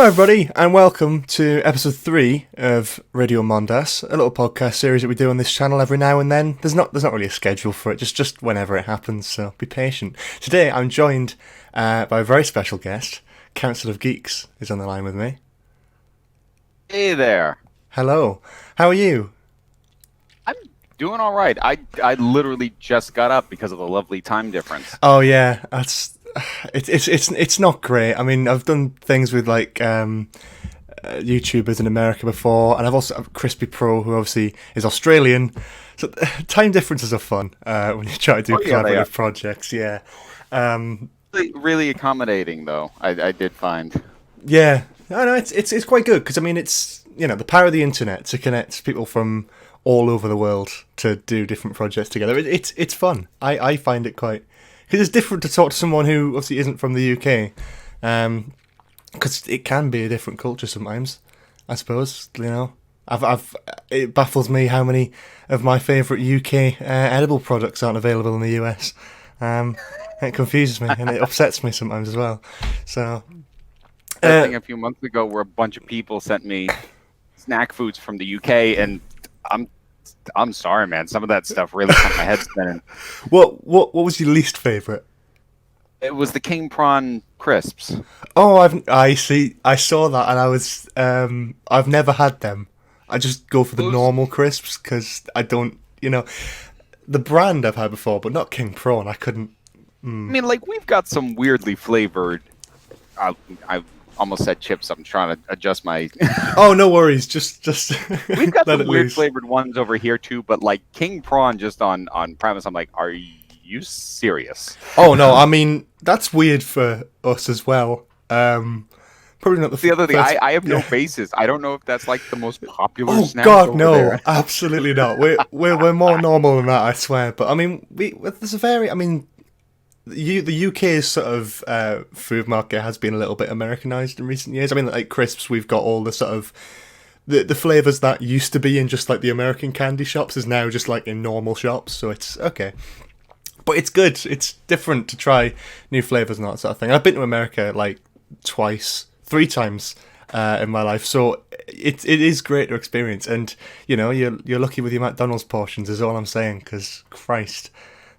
Hello everybody and welcome to episode 3 of Radio Mondas, a little podcast series that we do on this channel every now and then. There's not really a schedule for it, just whenever it happens, so be patient. Today I'm joined by a very special guest. Council of Geeks is on the line with me. Hey there. Hello. How are you? I'm doing all right. I literally just got up because of the lovely time difference. Oh yeah, it's not great. I mean, I've done things with like YouTubers in America before, and I've also Crispy Pro, who obviously is Australian. So time differences are fun when you try to do collaborative projects. Yeah, really accommodating though. I did find. Yeah, I know it's quite good because I mean it's the power of the internet to connect people from all over the world to do different projects together. It's fun. I find it quite. Because it's different to talk to someone who obviously isn't from the UK, because it can be a different culture sometimes. I suppose it baffles me how many of my favourite UK edible products aren't available in the US. It confuses me and it upsets me sometimes as well. So, I think a few months ago, where a bunch of people sent me snack foods from the UK, and I'm sorry, man. Some of that stuff really got my head spinning. What was your least favourite? It was the king prawn crisps. Oh, I see. I saw that, and I was I've never had them. I just go for the normal crisps because I don't, the brand I've had before, but not king prawn. I couldn't. I mean, like we've got some weirdly flavored. I almost said chips. I'm trying to adjust my. Oh, no worries. Just. We've got some weird flavored ones over here too, but like king prawn, just on premise, I'm like, are you serious? Oh no, I mean that's weird for us as well. Probably not the other thing. I have no basis. I don't know if that's like the most popular. Oh snack God, over no, there. Absolutely not. We're more normal than that, I swear. But I mean, there's a very. I mean. The UK's sort of food market has been a little bit Americanized in recent years. I mean, like crisps, we've got all the sort of the flavors that used to be in just like the American candy shops is now just like in normal shops. So it's okay, but it's good. It's different to try new flavors and that sort of thing. I've been to America like 3 times in my life, so it is great to experience. And you're lucky with your McDonald's portions, is all I'm saying. Because Christ.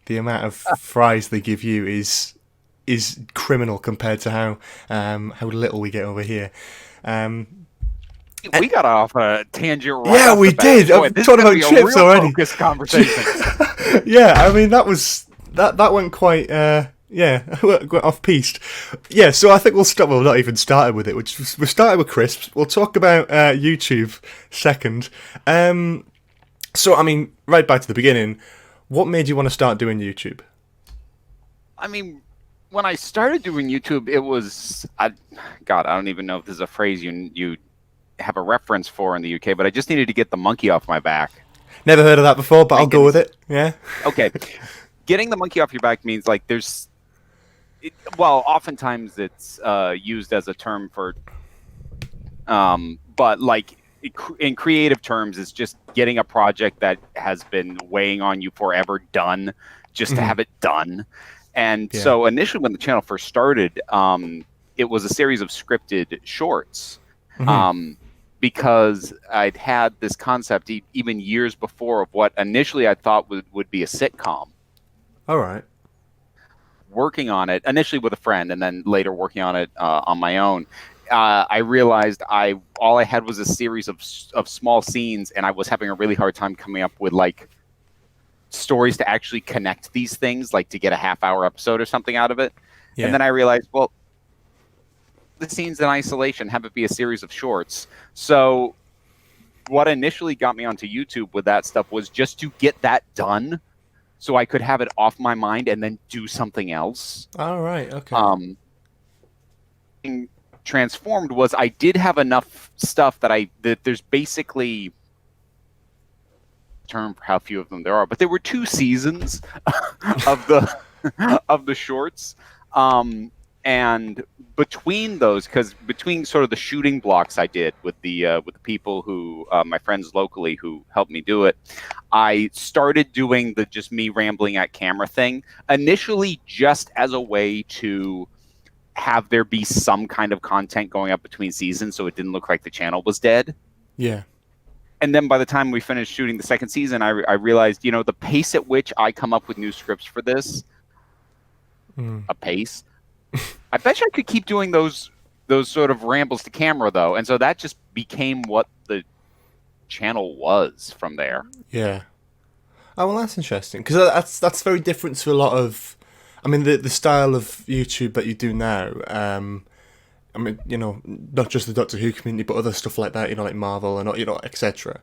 The amount of fries they give you is criminal compared to how little we get over here. We got off a tangent. Right yeah, we did. I'm talking about chips already. Focused conversation. Yeah, I mean that went quite went off piste. Yeah, so I think we'll start. Well, not even started with it. We started with crisps. We'll talk about YouTube second. So I mean, right back to the beginning. What made you want to start doing YouTube? I mean, when I started doing YouTube, it was... I don't even know if this is a phrase you have a reference for in the UK, but I just needed to get the monkey off my back. Never heard of that before, but I'll go with it. Yeah. Okay. Getting the monkey off your back means like there's... oftentimes it's used as a term for... but like... in creative terms, it's just getting a project that has been weighing on you forever done, just to have it done. And so initially when the channel first started, it was a series of scripted shorts, because I'd had this concept even years before of what initially I thought would be a sitcom. All right. Working on it, initially with a friend, and then later working on it on my own. I realized all I had was a series of small scenes, and I was having a really hard time coming up with like stories to actually connect these things, like to get a half-hour episode or something out of it. Yeah. And then I realized, well, the scenes in isolation, have it be a series of shorts. So what initially got me onto YouTube with that stuff was just to get that done, so I could have it off my mind and then do something else. All right. Okay. Transformed was I did have enough stuff that there's basically a term for how few of them there are, but there were 2 seasons of the shorts, and between those, because between sort of the shooting blocks I did with the people who my friends locally who helped me do it, I started doing the just me rambling at camera thing initially just as a way to have there be some kind of content going up between seasons, so it didn't look like the channel was dead. Yeah. And then by the time we finished shooting the second season, I realized, the pace at which I come up with new scripts for this, a pace. I bet you I could keep doing those sort of rambles to camera, though. And so that just became what the channel was from there. Yeah. Oh, well, that's interesting. Because that's very different to a lot of... I mean, the style of YouTube that you do now... I mean, not just the Doctor Who community, but other stuff like that, like Marvel and, etc.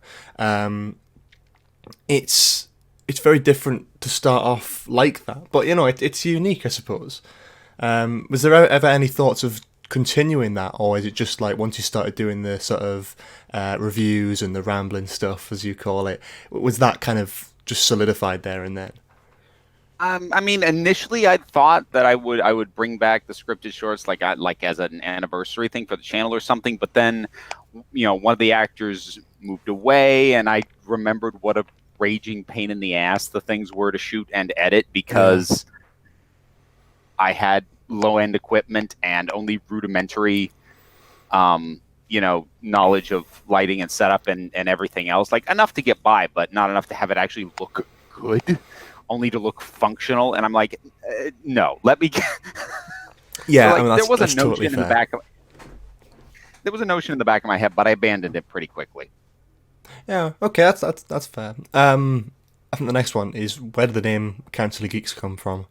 It's very different to start off like that. But, it's unique, I suppose. Was there ever any thoughts of continuing that? Or is it just like once you started doing the sort of reviews and the rambling stuff, as you call it, was that kind of just solidified there and then? I mean, initially I thought that I would bring back the scripted shorts like as an anniversary thing for the channel or something. But then, one of the actors moved away, and I remembered what a raging pain in the ass the things were to shoot and edit because I had low-end equipment and only rudimentary, knowledge of lighting and setup and everything else. Like enough to get by, but not enough to have it actually look good. Only to look functional, and I'm like, no, let me. Yeah, so, there was a notion totally in the back of. There was a notion in the back of my head, but I abandoned it pretty quickly. Yeah, okay, that's fair. I think the next one is, where did the name Council of Geeks come from?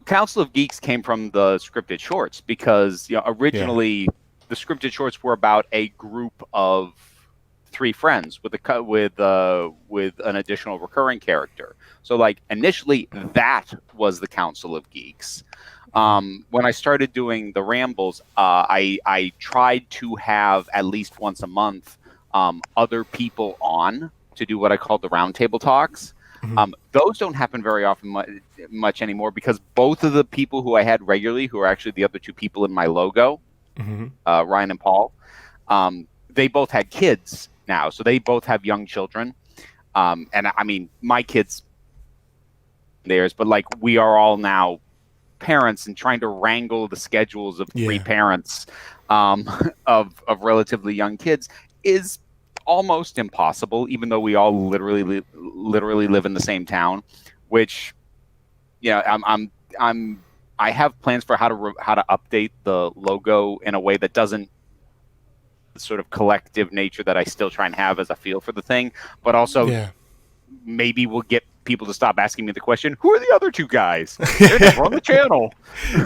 Council of Geeks came from the scripted shorts because originally the scripted shorts were about a group of 3 friends with an additional recurring character. So like initially that was the Council of Geeks. When I started doing the rambles, I tried to have at least once a month other people on to do what I call the roundtable talks. Those don't happen very often much anymore because both of the people who I had regularly, who are actually the other 2 people in my logo, Ryan and Paul, they both had kids now, so they both have young children, and I mean my kids, theirs, but like we are all now parents and trying to wrangle the schedules of 3 parents of relatively young kids is almost impossible, even though we all literally live in the same town, which I have plans for how to update the logo in a way that doesn't sort of collective nature that I still try and have as a feel for the thing, but also maybe we'll get people to stop asking me the question, who are the other 2 guys? They're never on the channel.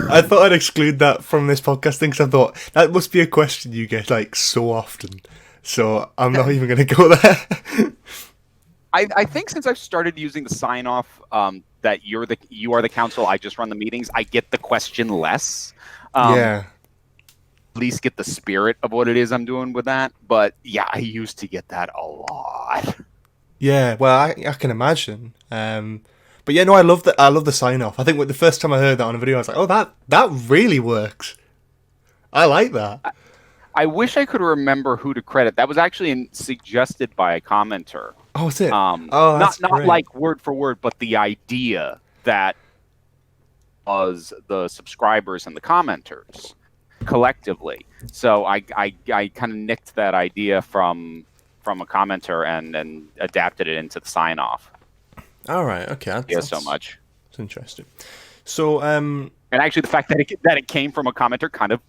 I thought I'd exclude that from this podcasting because I thought that must be a question you get like so often, so I'm not even going to go there. I think since I've started using the sign off that you are the council, I just run the meetings, I get the question less. At least get the spirit of what it is I'm doing with that. But yeah, I used to get that a lot. Yeah, well, I can imagine. But yeah, no, I love the sign off. I think the first time I heard that on a video, I was like, oh, that really works. I like that. I wish I could remember who to credit. That was actually suggested by a commenter. Oh, is it? Not like word for word, but the idea that was the subscribers and the commenters collectively. So I kind of nicked that idea from a commenter and adapted it into the sign off. All right, okay. That's so much. It's interesting. So and actually the fact that it came from a commenter kind of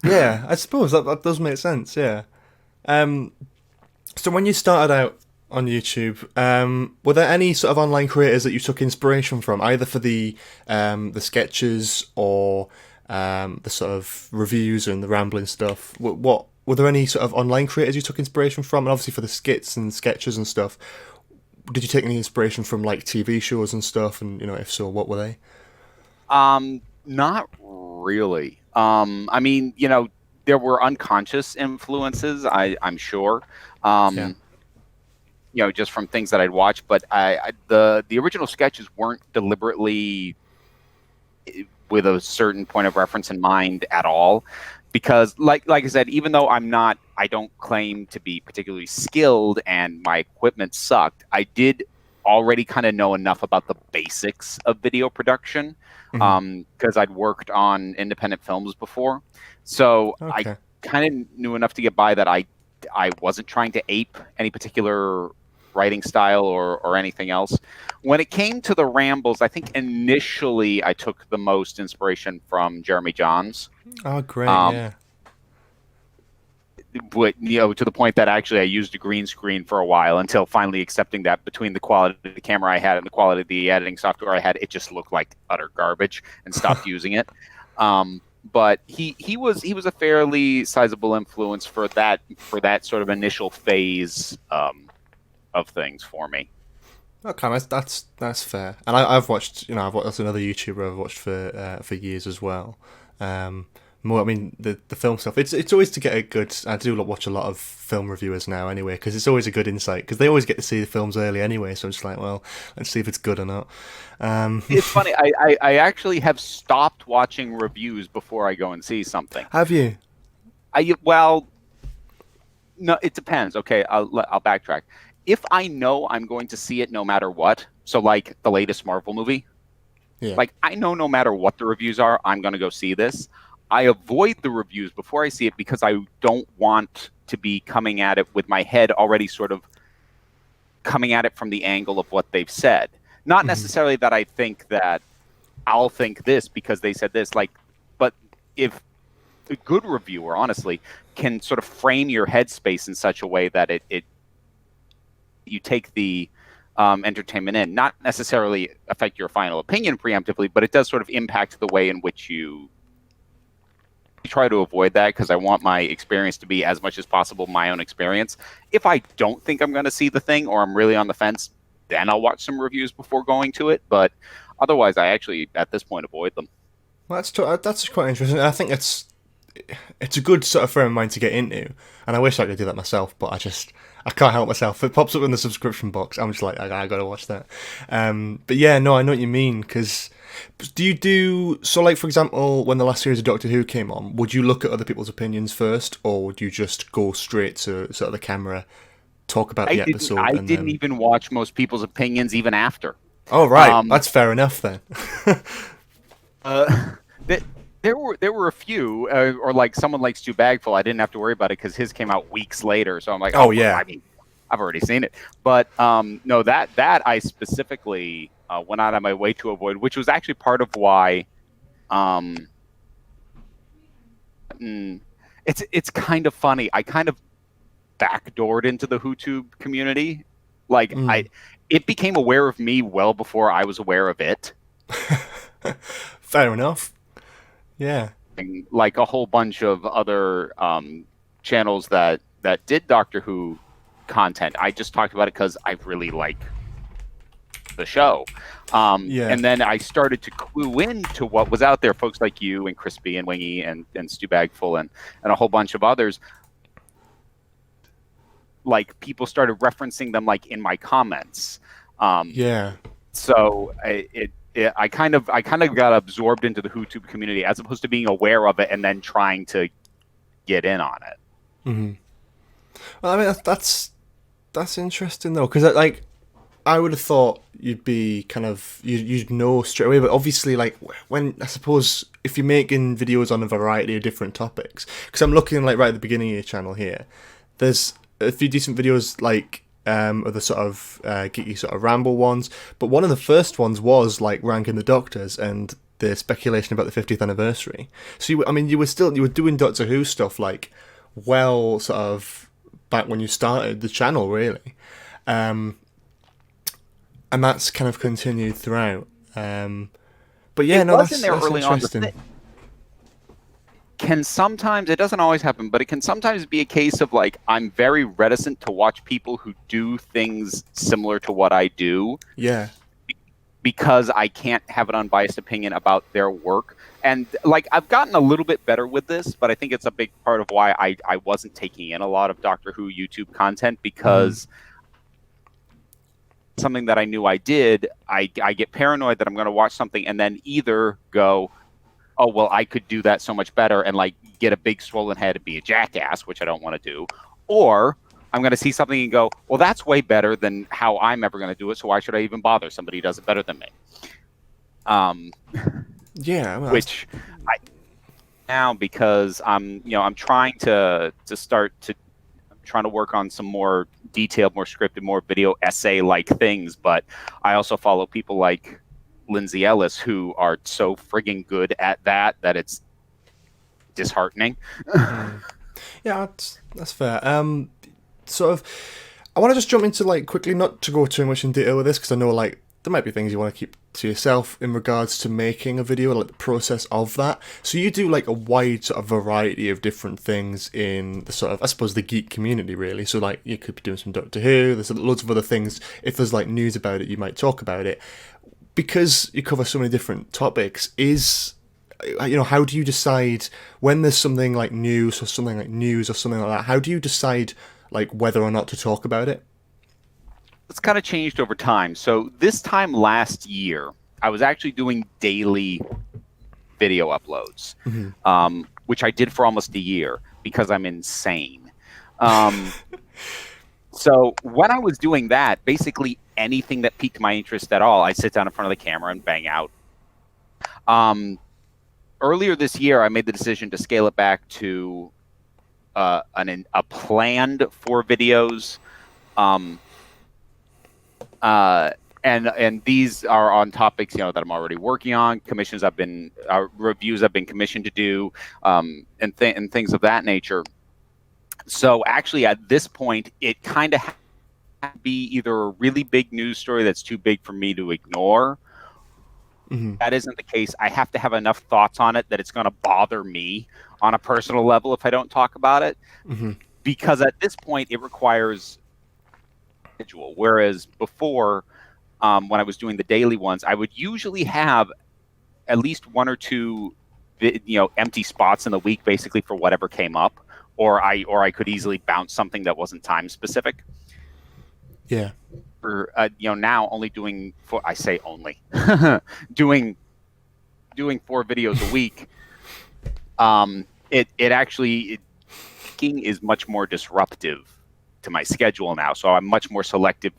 yeah, I suppose that does make sense. Yeah. So when you started out on YouTube, were there any sort of online creators that you took inspiration from, either for the sketches or the sort of reviews and the rambling stuff? What were there any sort of online creators you took inspiration from? And obviously for the skits and sketches and stuff, did you take any inspiration from like TV shows and stuff? And if so, what were they? Not really. I mean, there were unconscious influences, I'm sure. Just from things that I'd watched, but the original sketches weren't deliberately with a certain point of reference in mind at all, because like I said, even though I don't claim to be particularly skilled and my equipment sucked, I did already kind of know enough about the basics of video production because I'd worked on independent films before. So I kind of knew enough to get by that I wasn't trying to ape any particular writing style or anything else. When it came to the rambles, I think initially I took the most inspiration from Jeremy Jahns. Oh, great, yeah. But, to the point that actually I used a green screen for a while until finally accepting that between the quality of the camera I had and the quality of the editing software I had, it just looked like utter garbage and stopped using it. But he was a fairly sizable influence for that sort of initial phase of things for me. Okay, that's fair. And I've watched, that's another YouTuber I've watched for years as well. The film stuff. It's always to get a good. I do watch a lot of film reviewers now anyway, because it's always a good insight, because they always get to see the films early anyway. So I'm just like, well, let's see if it's good or not. It's funny. I actually have stopped watching reviews before I go and see something. Have you? No, it depends. Okay, I'll backtrack. If I know I'm going to see it no matter what, so like the latest Marvel movie, like I know no matter what the reviews are, I'm going to go see this. I avoid the reviews before I see it because I don't want to be coming at it with my head already sort of coming at it from the angle of what they've said. Not necessarily that I think that I'll think this because they said this, but if a good reviewer, honestly, can sort of frame your headspace in such a way that it you take the entertainment in, not necessarily affect your final opinion preemptively, but it does sort of impact the way in which you try to avoid that, because I want my experience to be as much as possible my own experience. If I don't think I'm going to see the thing, or I'm really on the fence, then I'll watch some reviews before going to it. But otherwise, I actually, at this point, avoid them. Well, that's quite interesting. I think it's a good sort of frame of mind to get into, and I wish I could do that myself, but I can't help myself. It pops up in the subscription box. I'm just like, I gotta watch that. But yeah, no, I know what you mean, because do you do, so like, for example, when the last series of Doctor Who came on, would you look at other people's opinions first, or would you just go straight to sort of the camera, talk about the episode? I didn't even watch most people's opinions even after. Oh, right. That's fair enough then. There were a few, or like someone like Stu Bagfull, I didn't have to worry about it because his came out weeks later. So I'm like, oh yeah, I mean, I've already seen it. But no, that I specifically went out of my way to avoid, which was actually part of why. It's kind of funny. I kind of backdoored into the HooTube community. Like it became aware of me well before I was aware of it. Fair enough. Yeah. Like a whole bunch of other channels that did Doctor Who content. I just talked about it because I really like the show. And then I started to clue into what was out there. Folks like you and Crispy and Wingy and Stu Bagfull and a whole bunch of others. Like people started referencing them like in my comments. So I kind of got absorbed into the HooTube community as opposed to being aware of it and then trying to get in on it. Mm-hmm. Well, I mean that's interesting though, because like I would have thought you'd be kind of you'd know straight away, but obviously like when I suppose if you're making videos on a variety of different topics, because I'm looking like right at the beginning of your channel here, there's a few decent videos like. Of the sort of geeky sort of ramble ones, but one of the first ones was like ranking the Doctors and the speculation about the 50th anniversary. So you were doing Doctor Who stuff like well sort of back when you started the channel really, and that's kind of continued throughout. But yeah, that's interesting. Can sometimes, it doesn't always happen, but it can sometimes be a case of like I'm very reticent to watch people who do things similar to what I do. Yeah. Because I can't have an unbiased opinion about their work. And like I've gotten a little bit better with this, but I think it's a big part of why I wasn't taking in a lot of Doctor Who YouTube content, because something that I knew I did, I get paranoid that I'm going to watch something and then either go, oh, well, I could do that so much better and like get a big swollen head and be a jackass, which I don't want to do. Or I'm going to see something and go, well, that's way better than how I'm ever going to do it. So why should I even bother? Somebody does it better than me. Yeah, well, Which I now, because I'm trying to work on some more detailed, more scripted, more video essay like things. But I also follow people like Lindsay Ellis who are so frigging good at that it's disheartening. Yeah, that's fair. Sort of, I want to just jump into like quickly, not to go too much in detail with this, because I know like there might be things you want to keep to yourself in regards to making a video, like the process of that. So you do like a wide sort of variety of different things in the sort of, I suppose, the geek community, really. So like you could be doing some Doctor Who. There's loads of other things. If there's like news about it, you might talk about it. Because you cover so many different topics, how do you decide when there's something like news or something like that? How do you decide like whether or not to talk about it? It's kind of changed over time. So this time last year, I was actually doing daily video uploads, which I did for almost a year because I'm insane. So when I was doing that, basically anything that piqued my interest at all, I sit down in front of the camera and bang out. Earlier this year, I made the decision to scale it back to a planned 4 videos. And these are on topics, that I'm already working on, reviews I've been commissioned to do, and things of that nature. So actually at this point, it kind of has to be either a really big news story that's too big for me to ignore. That isn't the case. I have to have enough thoughts on it that it's going to bother me on a personal level if I don't talk about it. Because at this point, it requires individual. Whereas before, when I was doing the daily ones, I would usually have at least 1 or 2, empty spots in the week, basically for whatever came up, or I could easily bounce something that wasn't time specific. Yeah. For now only doing doing 4 videos a week. It actually is much more disruptive to my schedule now, so I'm much more selective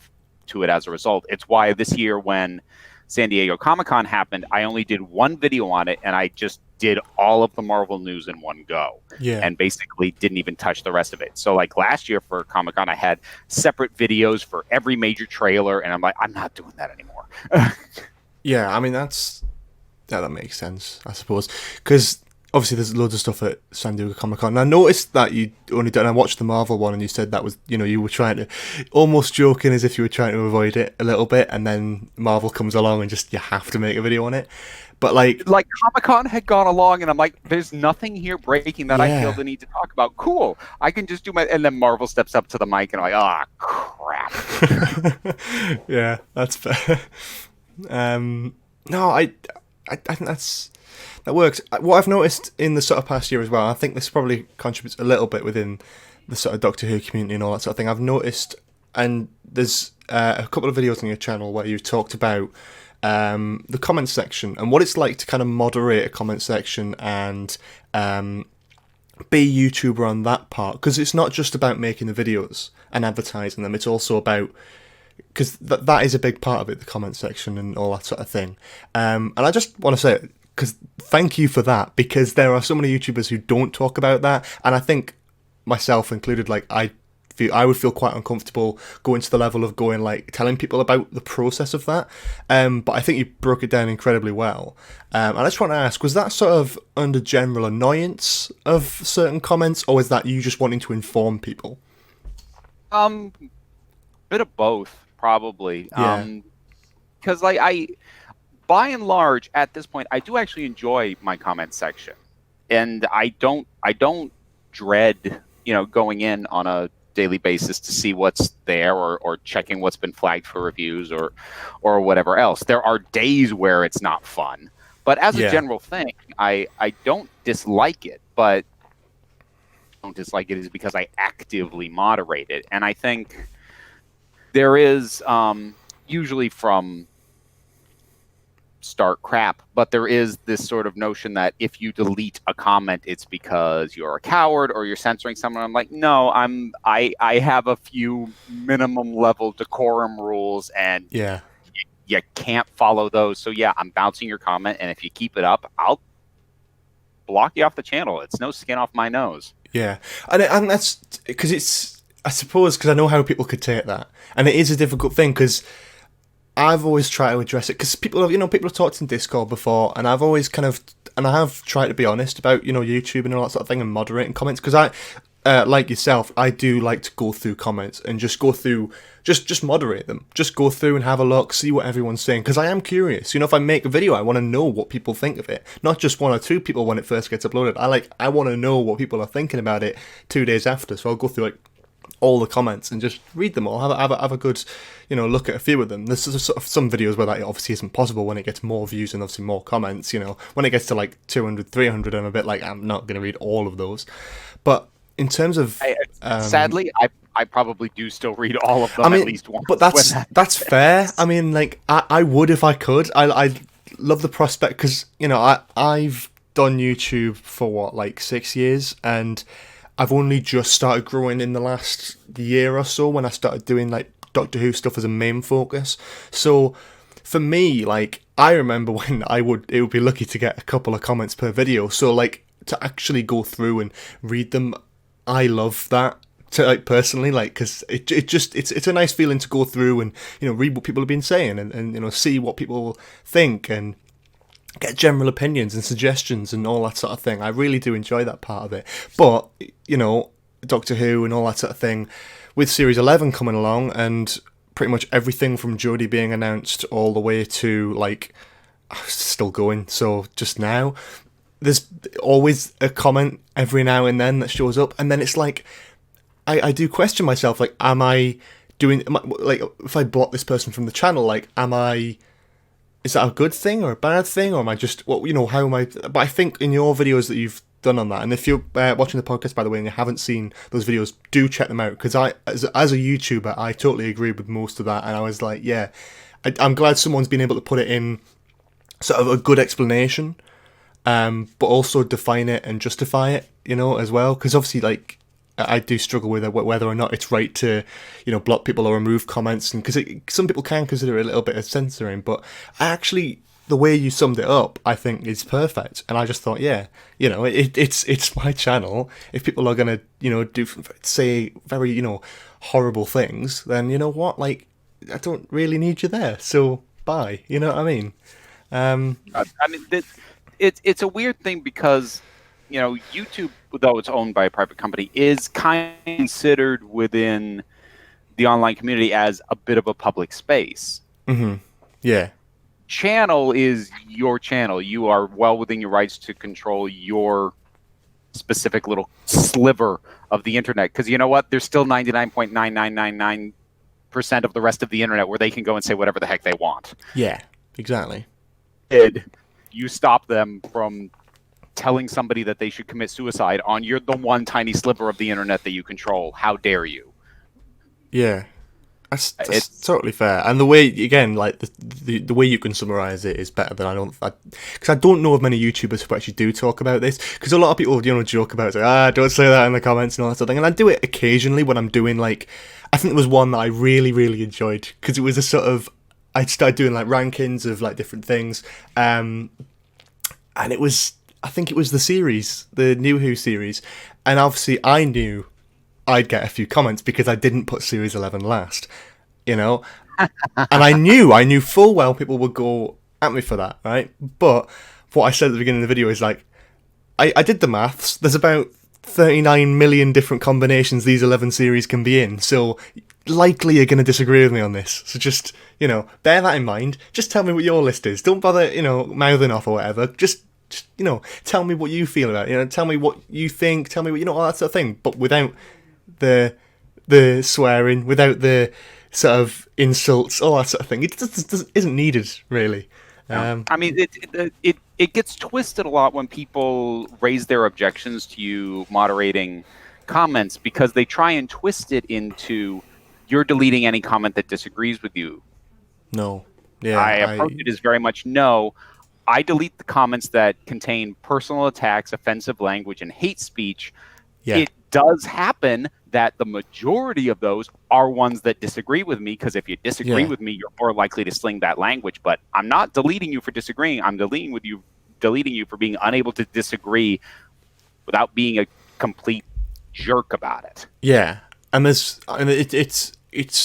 to it as a result. It's why this year when San Diego Comic-Con happened, I only did 1 video on it, and I just did all of the Marvel news in one go. Yeah. And basically didn't even touch the rest of it. So like last year for Comic-Con, I had separate videos for every major trailer, and I'm like, I'm not doing that anymore. Yeah, I mean, that makes sense, I suppose. Because obviously there's loads of stuff at San Diego Comic-Con. And I noticed that you only did, and I watched the Marvel one, and you said that was, you were trying to, almost joking as if you were trying to avoid it a little bit, and then Marvel comes along and just, you have to make a video on it. But like Comic-Con had gone along, and I'm like, there's nothing here breaking that I feel the need to talk about. Cool. I can just do and then Marvel steps up to the mic, and I'm like, crap. Yeah, that's fair. No, I think that works. What I've noticed in the sort of past year as well, I think this probably contributes a little bit within the sort of Doctor Who community and all that sort of thing. I've noticed, and there's a couple of videos on your channel where you talked about the comment section and what it's like to kind of moderate a comment section and be a YouTuber on that part, because it's not just about making the videos and advertising them, it's also about, because that is a big part of it, the comment section and all that sort of thing. And I just want to say, because thank you for that, because there are so many YouTubers who don't talk about that, and I think myself included, like I would feel quite uncomfortable going to the level of going like telling people about the process of that. But I think you broke it down incredibly well. And I just want to ask, was that sort of under general annoyance of certain comments, or is that you just wanting to inform people? Bit of both, probably. Yeah. Because I by and large, at this point, I do actually enjoy my comment section, and I don't dread, going in on a daily basis to see what's there or checking what's been flagged for reviews or whatever else. There are days where it's not fun, but as a general thing, I don't dislike it, but I don't dislike it is because I actively moderate it, and I think there is usually from start crap. But there is this sort of notion that if you delete a comment, it's because you're a coward or you're censoring someone. I'm like, no, I have a few minimum level decorum rules, and Yeah. you can't follow those. So yeah, I'm bouncing your comment, and if you keep it up, I'll block you off the channel. It's no skin off my nose. Yeah, and that's because it's, I suppose, because I know how people could take that, and it is a difficult thing because I've always tried to address it because people have talked in Discord before, and I've always and I have tried to be honest about YouTube and all that sort of thing and moderating comments because like yourself, I do like to go through comments and just go through, just moderate them. Just go through and have a look, see what everyone's saying, because I am curious. If I make a video, I want to know what people think of it. Not just one or two people when it first gets uploaded. I want to know what people are thinking about it 2 days after. So I'll go through all the comments and just read them all. Have a good, look at a few of them. There's sort of some videos where that obviously isn't possible when it gets more views and obviously more comments. When it gets to 200, 300, I'm a bit I'm not going to read all of those. But in terms of sadly, I probably do still read all of them at least once. But that's fair. I would if I could. I love the prospect because I've done YouTube for 6 years, and I've only just started growing in the last year or so when I started doing Doctor Who stuff as a main focus. So for me, I remember when it would be lucky to get a couple of comments per video. So to actually go through and read them, I love that. To personally, because it's a nice feeling to go through and read what people have been saying and see what people think and get general opinions and suggestions and all that sort of thing. I really do enjoy that part of it. But Doctor Who and all that sort of thing, with Series 11 coming along and pretty much everything from Jodie being announced all the way to still going. So just now, there's always a comment every now and then that shows up, and then it's I do question myself, am I if I block this person from the channel, is that a good thing or a bad thing, or am I just, how am I, but I think in your videos that you've done on that, and if you're watching the podcast, by the way, and you haven't seen those videos, do check them out, because as a YouTuber, I totally agree with most of that, and I was I'm glad someone's been able to put it in sort of a good explanation, but also define it and justify it, as well, because obviously, I do struggle with whether or not it's right to, block people or remove comments, and because some people can consider it a little bit of censoring. But the way you summed it up, I think is perfect. And I just thought, it's my channel. If people are gonna, say very, horrible things, then you know what, I don't really need you there. So bye. You know what I mean? It's a weird thing because, YouTube, though it's owned by a private company, is kind of considered within the online community as a bit of a public space. Mm-hmm. Yeah. Channel is your channel. You are well within your rights to control your specific little sliver of the internet. Because you know what? There's still 99.9999% of the rest of the internet where they can go and say whatever the heck they want. Yeah, exactly. You stop them from telling somebody that they should commit suicide on the one tiny sliver of the internet that you control. How dare you? Yeah, that's totally fair. And the way, again, the way you can summarize it is better than because I don't know of many YouTubers who actually do talk about this, because a lot of people joke about it, don't say that in the comments and all that sort of thing, and I do it occasionally when I'm doing I think there was one that I really, really enjoyed, because it was a sort of, I started doing rankings of different things, and it was, I think it was the New Who series, and obviously I knew I'd get a few comments because I didn't put Series 11 last, and I knew full well people would go at me for that, right? But what I said at the beginning of the video is I did the maths. There's about 39 million different combinations these 11 series can be in, so likely you're going to disagree with me on this. So just, bear that in mind. Just tell me what your list is. Don't bother, mouthing off or whatever. Just tell me what you feel about it. Tell me what you think. Tell me what, all that sort of thing. But without the swearing, without the sort of insults, all that sort of thing. It just isn't needed, really. It gets twisted a lot when people raise their objections to you moderating comments, because they try and twist it into you're deleting any comment that disagrees with you. No. Yeah, I approach it as very much no. I delete the comments that contain personal attacks, offensive language, and hate speech. yeah, It does happen that the majority of those are ones that disagree with me, because if you disagree yeah. with me, you're more likely to sling that language. But I'm not deleting you for disagreeing. I'm deleting you for being unable to disagree without being a complete jerk about it. Yeah, and it's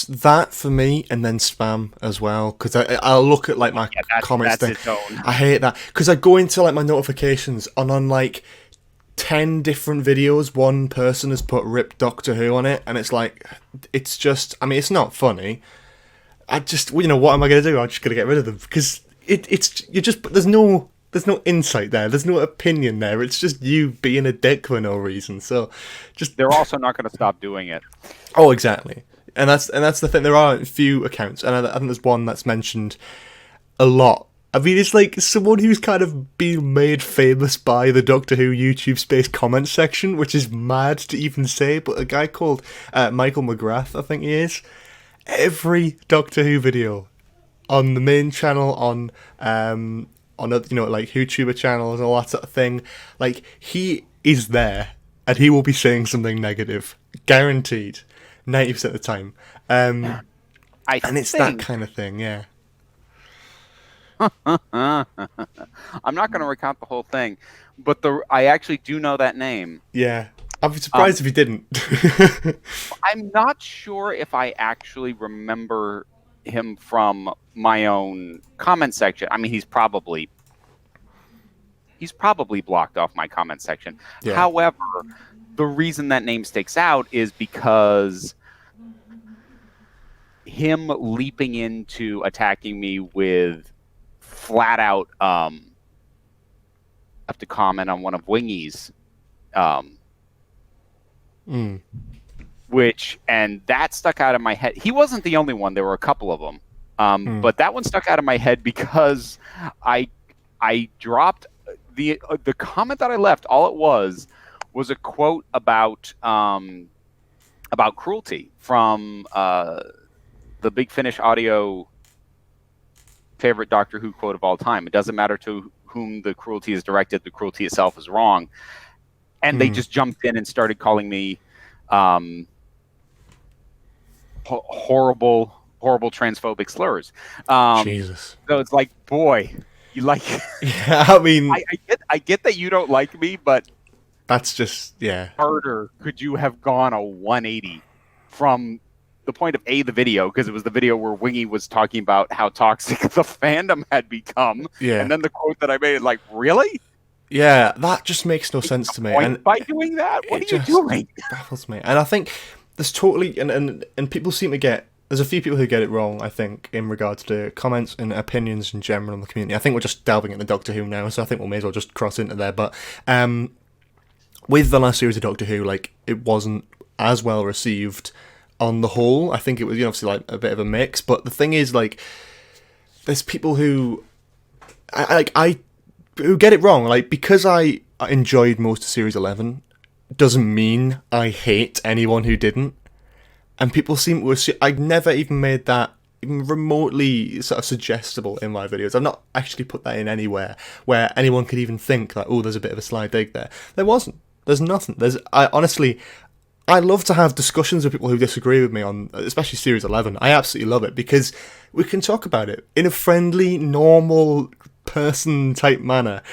that for me, and then spam as well, because I'll look at like my comments. That's its own. I hate that because I go into like my notifications, and on like 10 different videos, one person has put "Rip Doctor Who" on it, and it's like, it's just, I mean, it's not funny. I just, what am I gonna do? I'm just gonna get rid of them because it's you just there's no insight there. There's no opinion there. It's just you being a dick for no reason. So, just they're also not going to stop doing it. Oh, exactly. And that's the thing. There are a few accounts, and I think there's one that's mentioned a lot. I mean, it's like someone who's kind of been made famous by the Doctor Who YouTube space comment section, which is mad to even say. But a guy called Michael McGrath, I think he is. Every Doctor Who video on the main channel, on other, like YouTuber channels and all that sort of thing, like he is there, and he will be saying something negative, guaranteed, 90% of the time. And it's that kind of thing, yeah. I'm not going to recount the whole thing, but I actually do know that name. Yeah. I'd be surprised if you didn't. I'm not sure if I actually remember him from my own comment section. I mean, he's probably blocked off my comment section. Yeah. However, the reason that name sticks out is because him leaping into attacking me with flat out have to comment on one of Wingy's which, and that stuck out of my head. He wasn't the only one. There were a couple of them. But that one stuck out of my head because I dropped the comment that I left. All it was a quote about cruelty from the Big Finish audio favorite Doctor Who quote of all time. It doesn't matter to whom the cruelty is directed. The cruelty itself is wrong. And they just jumped in and started calling me horrible transphobic slurs. Jesus. So it's like, boy, you like. Yeah, I mean, I get that you don't like me, but that's just, yeah. Harder could you have gone a 180 from the point of the video, because it was the video where Wingy was talking about how toxic the fandom had become. Yeah. And then the quote that I made, like, really? Yeah, that just makes no sense to me. And by doing that, what are you doing? Baffles me. And I think there's totally and people seem to get. There's a few people who get it wrong, I think, in regards to comments and opinions in general in the community. I think we're just delving into Doctor Who now, so I think we may as well just cross into there. But with the last series of Doctor Who, like, it wasn't as well received on the whole. I think it was, obviously, like, a bit of a mix. But the thing is, like, there's people who who get it wrong. Like, because I enjoyed most of Series 11 doesn't mean I hate anyone who didn't. And people seem to assume, I've never even made that even remotely sort of suggestible in my videos. I've not actually put that in anywhere where anyone could even think that, oh, there's a bit of a sly dig there. There wasn't. There's nothing. I love to have discussions with people who disagree with me on, especially Series 11. I absolutely love it because we can talk about it in a friendly, normal person type manner.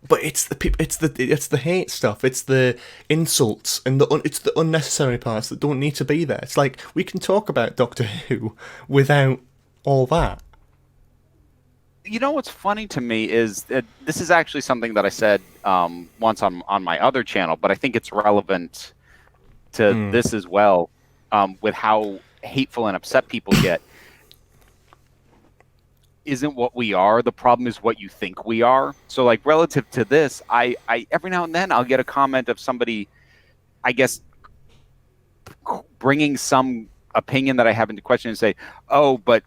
But it's the hate stuff, it's the insults, and it's the unnecessary parts that don't need to be there. It's like, we can talk about Doctor Who without all that. You know what's funny to me is that this is actually something that I said once on my other channel, but I think it's relevant to this as well, with how hateful and upset people get. Isn't what we are. The problem is what you think we are. So, like, relative to this, I every now and then I'll get a comment of somebody, I guess, bringing some opinion that I have into question and say, oh, but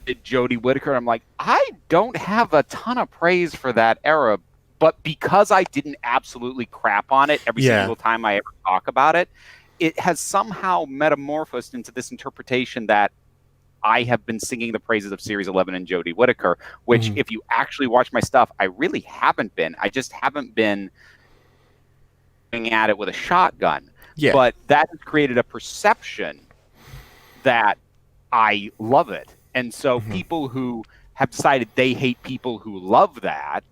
Jodie Whittaker. I'm like, I don't have a ton of praise for that era, but because I didn't absolutely crap on it every single time I ever talk about it, it has somehow metamorphosed into this interpretation that I have been singing the praises of Series 11 and Jodie Whittaker, which Mhm. if you actually watch my stuff, I really haven't been. I just haven't been going at it with a shotgun. Yeah. But that has created a perception that I love it. And so people who have decided they hate people who love that,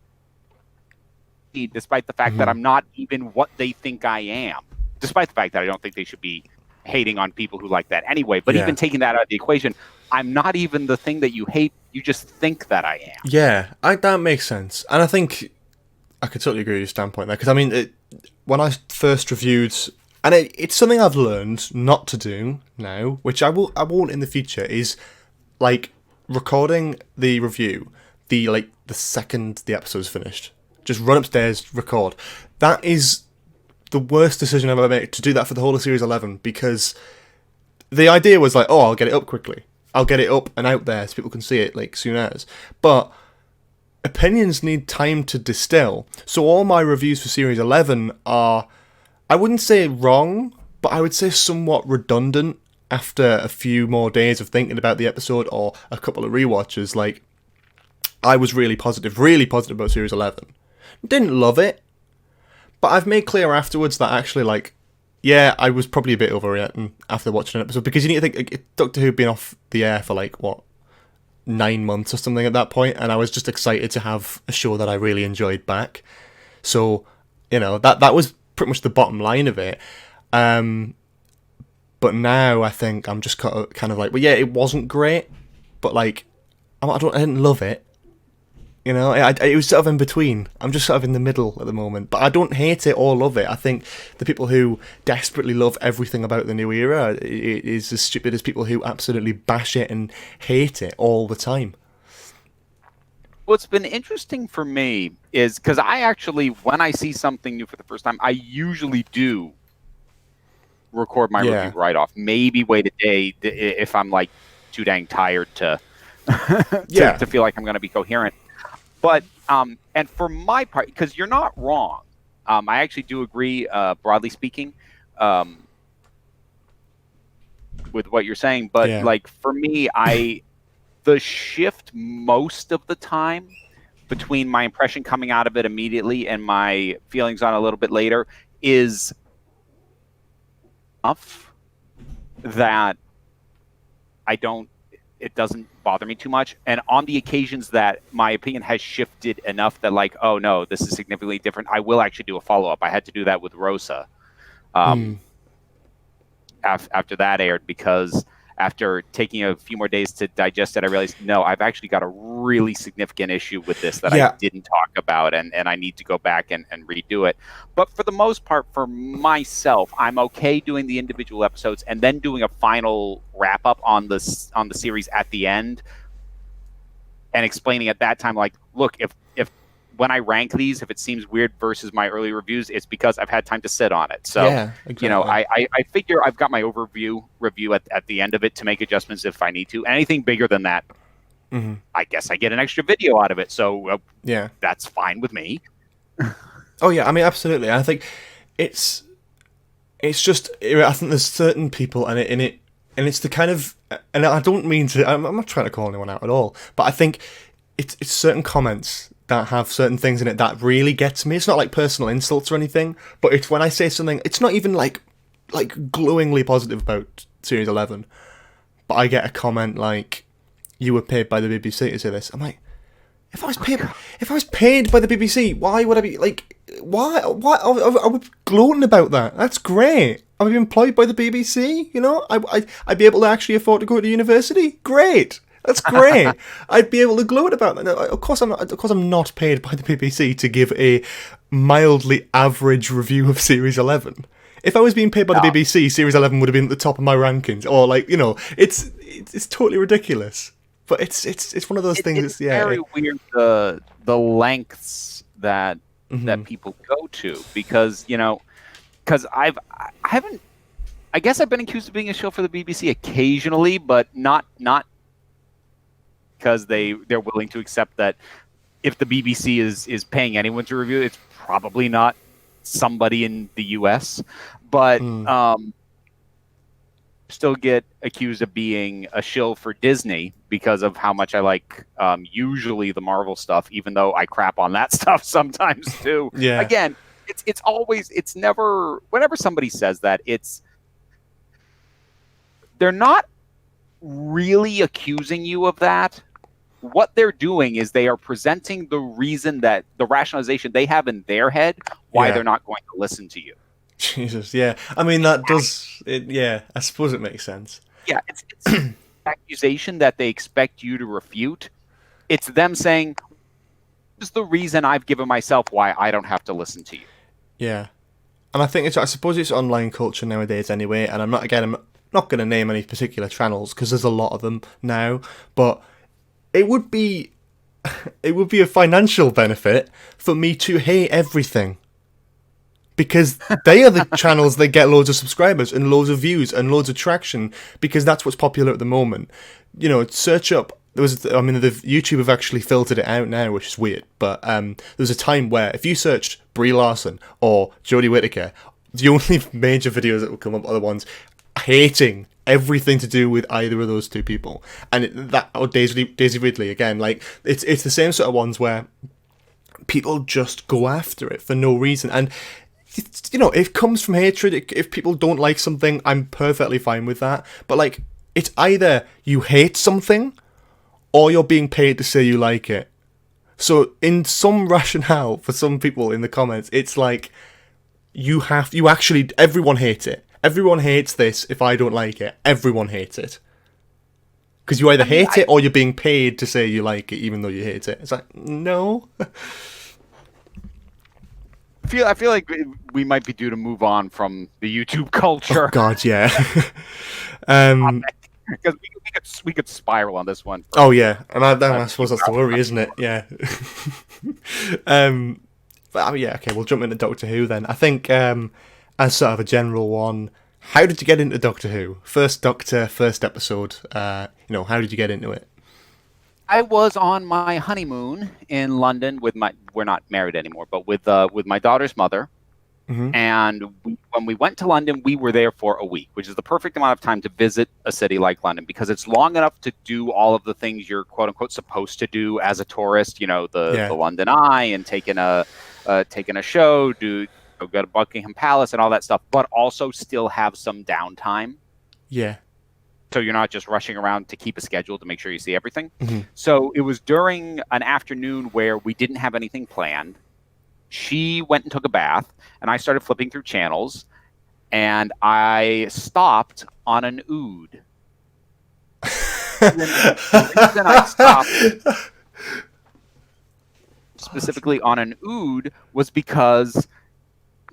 despite the fact that I'm not even what they think I am, despite the fact that I don't think they should be hating on people who like that anyway. But even taking that out of the equation, I'm not even the thing that you hate. You just think that I am. Yeah, that makes sense. And I think I could totally agree with your standpoint there. Because, I mean, when I first reviewed... And it's something I've learned not to do now, which I won't in the future, is, like, recording the review the second the episode's finished. Just run upstairs, record. That is the worst decision I've ever made, to do that for the whole of Series 11, because the idea was like, oh, I'll get it up quickly. I'll get it up and out there so people can see it, like, soon as. But opinions need time to distill. So all my reviews for Series 11 are, I wouldn't say wrong, but I would say somewhat redundant after a few more days of thinking about the episode or a couple of rewatches. Like, I was really positive about Series 11. Didn't love it, but I've made clear afterwards that actually, like, yeah, I was probably a bit overreacting after watching an episode, because you need to think, Doctor Who had been off the air for, like, what, 9 months or something at that point, and I was just excited to have a show that I really enjoyed back. So, you know, that was pretty much the bottom line of it. But now I think I'm just kind of like, well, yeah, it wasn't great, but, like, I didn't love it. You know, it was sort of in between. I'm just sort of in the middle at the moment. But I don't hate it or love it. I think the people who desperately love everything about the new era is as stupid as people who absolutely bash it and hate it all the time. What's been interesting for me is, because I actually, when I see something new for the first time, I usually do record my review right off. Maybe wait a day if I'm, like, too dang tired to to feel like I'm going to be coherent. But, and for my part, because you're not wrong, I actually do agree, broadly speaking, with what you're saying. But, like, for me, the shift most of the time between my impression coming out of it immediately and my feelings on it a little bit later is enough that it doesn't bother me too much. And on the occasions that my opinion has shifted enough that, like, oh no, this is significantly different, I will actually do a follow-up. I had to do that with Rosa after that aired, because after taking a few more days to digest it, I realized, no, I've actually got a really significant issue with this that I didn't talk about, and I need to go back and redo it. But for the most part, for myself, I'm okay doing the individual episodes and then doing a final wrap-up on the series at the end and explaining at that time, like, look, if when I rank these, if it seems weird versus my early reviews, it's because I've had time to sit on it. So, you know, I figure I've got my review at the end of it to make adjustments if I need to. Anything bigger than that, I guess I get an extra video out of it. So, that's fine with me. Oh, yeah, I mean, absolutely. I think it's just, I think there's certain people and it's the kind of, and I don't mean to, I'm not trying to call anyone out at all, but I think it's certain comments that have certain things in it that really get to me. It's not like personal insults or anything, but it's when I say something, it's not even like glowingly positive about Series 11, but I get a comment like, you were paid by the BBC to say this. I'm like, if I was paid by the BBC, why would I be like, why I would be gloating about that? That's great. I'm employed by the BBC, you know? I'd be able to actually afford to go to university. Great. That's great. I'd be able to gloat about that. Now, of course I'm not paid by the BBC to give a mildly average review of Series 11. If I was being paid by the BBC, Series 11 would have been at the top of my rankings. Or, like, you know, it's totally ridiculous. But it's one of those things. It's very weird the lengths that people go to, because, you know, I guess I've been accused of being a shill for the BBC occasionally, but not because they're willing to accept that if the BBC is paying anyone to review it, it's probably not somebody in the US. But still get accused of being a shill for Disney because of how much I like usually the Marvel stuff, even though I crap on that stuff sometimes too. Yeah. Again, it's never, whenever somebody says that, they're not really accusing you of that. What they're doing is they are presenting the reason, that the rationalization they have in their head why they're not going to listen to you. Jesus, yeah. I mean, that does it. Yeah, I suppose it makes sense. Yeah, it's an accusation that they expect you to refute. It's them saying, "This is the reason I've given myself why I don't have to listen to you." Yeah, and I think I suppose it's online culture nowadays anyway. And I'm not going to name any particular channels because there's a lot of them now. But it would be a financial benefit for me to hate everything. Because they are the channels that get loads of subscribers and loads of views and loads of traction, because that's what's popular at the moment. You know, search up. The YouTube have actually filtered it out now, which is weird. But there was a time where if you searched Brie Larson or Jodie Whittaker, the only major videos that would come up are the ones hating everything to do with either of those two people. And Daisy Ridley again. Like it's the same sort of ones where people just go after it for no reason. And you know, it comes from hatred. If people don't like something, I'm perfectly fine with that. But like, it's either you hate something or you're being paid to say you like it. So in some rationale for some people in the comments, it's like everyone hates it. Everyone hates this. If I don't like it, everyone hates it. Because you either hate it or you're being paid to say you like it, even though you hate it. It's like, no. I feel like we might be due to move on from the YouTube culture. Oh God, yeah. Because we could spiral on this one. Oh yeah, and I suppose that's the worry, isn't it? Yeah. But yeah, okay, we'll jump into Doctor Who then. I think as sort of a general one, how did you get into Doctor Who? First Doctor, first episode. How did you get into it? I was on my honeymoon in London with we're not married anymore, but with my daughter's mother. Mm-hmm. And when we went to London, we were there for a week, which is the perfect amount of time to visit a city like London, because it's long enough to do all of the things you're quote unquote supposed to do as a tourist. You know, the London Eye and taking a show, go to Buckingham Palace and all that stuff, but also still have some downtime. Yeah. So you're not just rushing around to keep a schedule to make sure you see everything. Mm-hmm. So it was during an afternoon where we didn't have anything planned. She went and took a bath, and I started flipping through channels, and I stopped on an ood. The reason I stopped specifically on an ood was because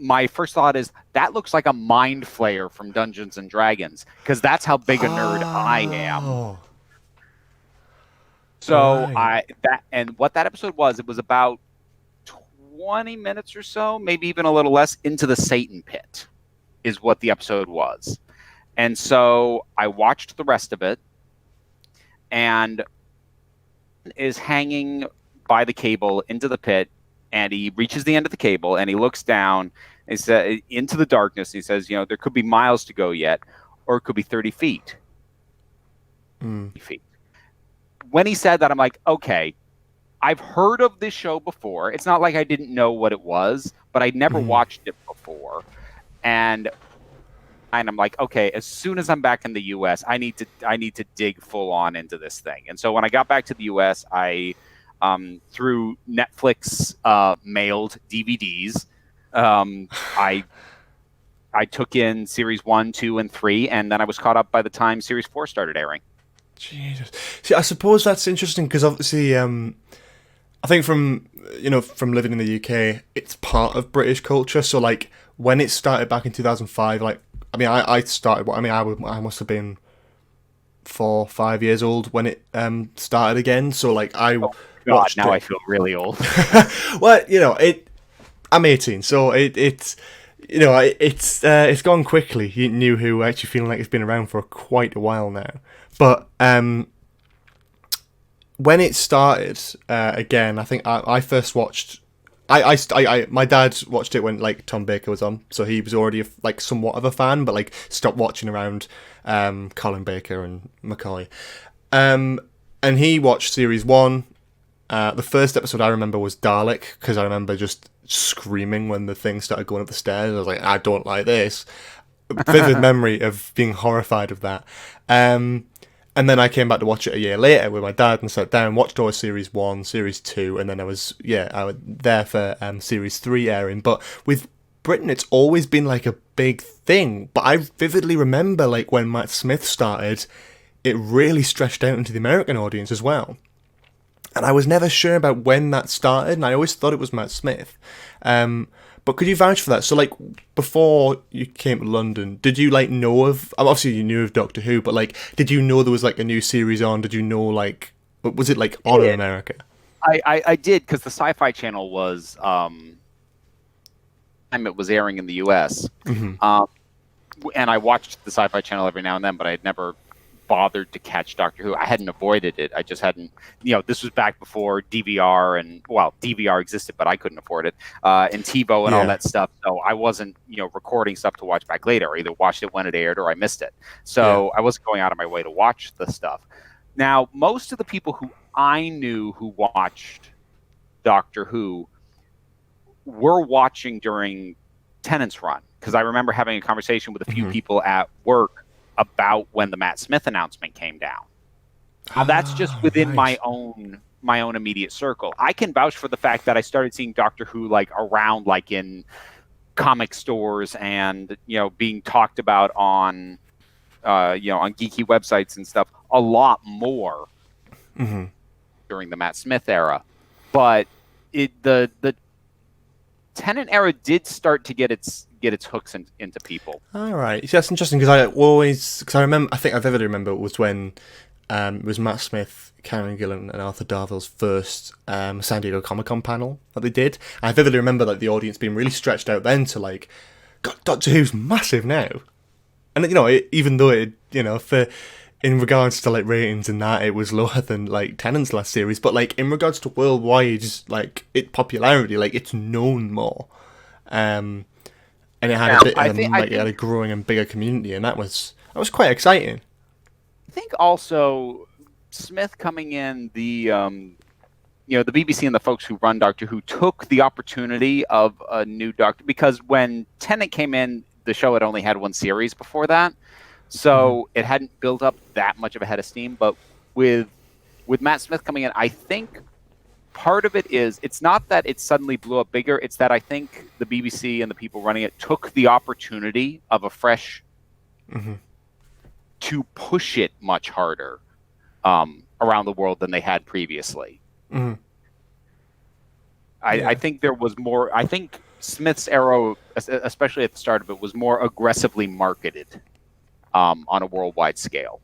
my first thought is, that looks like a mind flayer from Dungeons and Dragons, because that's how big a nerd I am. So what that episode was, it was about 20 minutes or so, maybe even a little less, into the Satan pit is what the episode was. And so I watched the rest of it, and is hanging by the cable into the pit, and he reaches the end of the cable and he looks down and says, into the darkness. He says, there could be miles to go yet, or it could be 30 feet. 30 feet. When he said that, I'm like, okay, I've heard of this show before. It's not like I didn't know what it was, but I'd never watched it before. And I'm like, okay, as soon as I'm back in the US, I need to dig full on into this thing. And so when I got back to the US, I through Netflix mailed DVDs. I took in series 1, 2, and 3, and then I was caught up by the time series 4 started airing. Jesus. See, I suppose that's interesting because obviously, I think from living in the UK, it's part of British culture. So like when it started back in 2005, I must have been 4, 5 years old when it started again. So like watched now it. I feel really old. Well, I'm 18, so it's gone quickly. New Who actually feeling like it's been around for quite a while now. But when it started again, I think I first watched. my dad watched it when like Tom Baker was on, so he was already like somewhat of a fan, but like stopped watching around Colin Baker and McCoy. And he watched series 1. The first episode I remember was Dalek, because I remember just screaming when the thing started going up the stairs. I was like, I don't like this. Vivid memory of being horrified of that. And then I came back to watch it a year later with my dad and sat down, watched all series 1, series 2, and then I was there for series 3 airing. But with Britain, it's always been like a big thing. But I vividly remember like when Matt Smith started, it really stretched out into the American audience as well. And I was never sure about when that started, and I always thought it was Matt Smith. But could you vouch for that? So, like, before you came to London, did you, like, know of... Obviously, you knew of Doctor Who, but, like, did you know there was, like, a new series on? Did you know, like... Was it, like, on in America? I did, because the Sci-Fi Channel was... it was airing in the U.S. Mm-hmm. And I watched the Sci-Fi Channel every now and then, but I had never bothered to catch Doctor Who. I hadn't avoided it. I just hadn't, this was back before DVR DVR existed, but I couldn't afford it. And TiVo and all that stuff. So I wasn't, recording stuff to watch back later. I either watched it when it aired or I missed it. So I wasn't going out of my way to watch the stuff. Now, most of the people who I knew who watched Doctor Who were watching during Tennant's run, because I remember having a conversation with a few people at work about when the Matt Smith announcement came down. Now, that's just within my own immediate circle. I can vouch for the fact that I started seeing Doctor Who like around, like in comic stores and being talked about on on geeky websites and stuff a lot more during the Matt Smith era. But the Tennant era did start to get its hooks into people. All right, that's interesting, because I think I vividly remember it was when it was Matt Smith, Karen Gillan, and Arthur Darvill's first San Diego Comic-Con panel that they did. And I vividly remember like the audience being really stretched out then to like, God, Doctor Who's massive now, and even though it for in regards to like ratings and that, it was lower than like Tennant's last series, but like in regards to worldwide like popularity, like it's known more. And it had it had a growing and bigger community, and that was quite exciting. I think also Smith coming in, the BBC and the folks who run Doctor Who took the opportunity of a new Doctor, because when Tennant came in, the show had only had one series before that, so it hadn't built up that much of a head of steam. But with Matt Smith coming in, I think part of it is, it's not that it suddenly blew up bigger, it's that I think the BBC and the people running it took the opportunity of a fresh to push it much harder around the world than they had previously. I think there was more. I think Smith's era, especially at the start of it, was more aggressively marketed on a worldwide scale.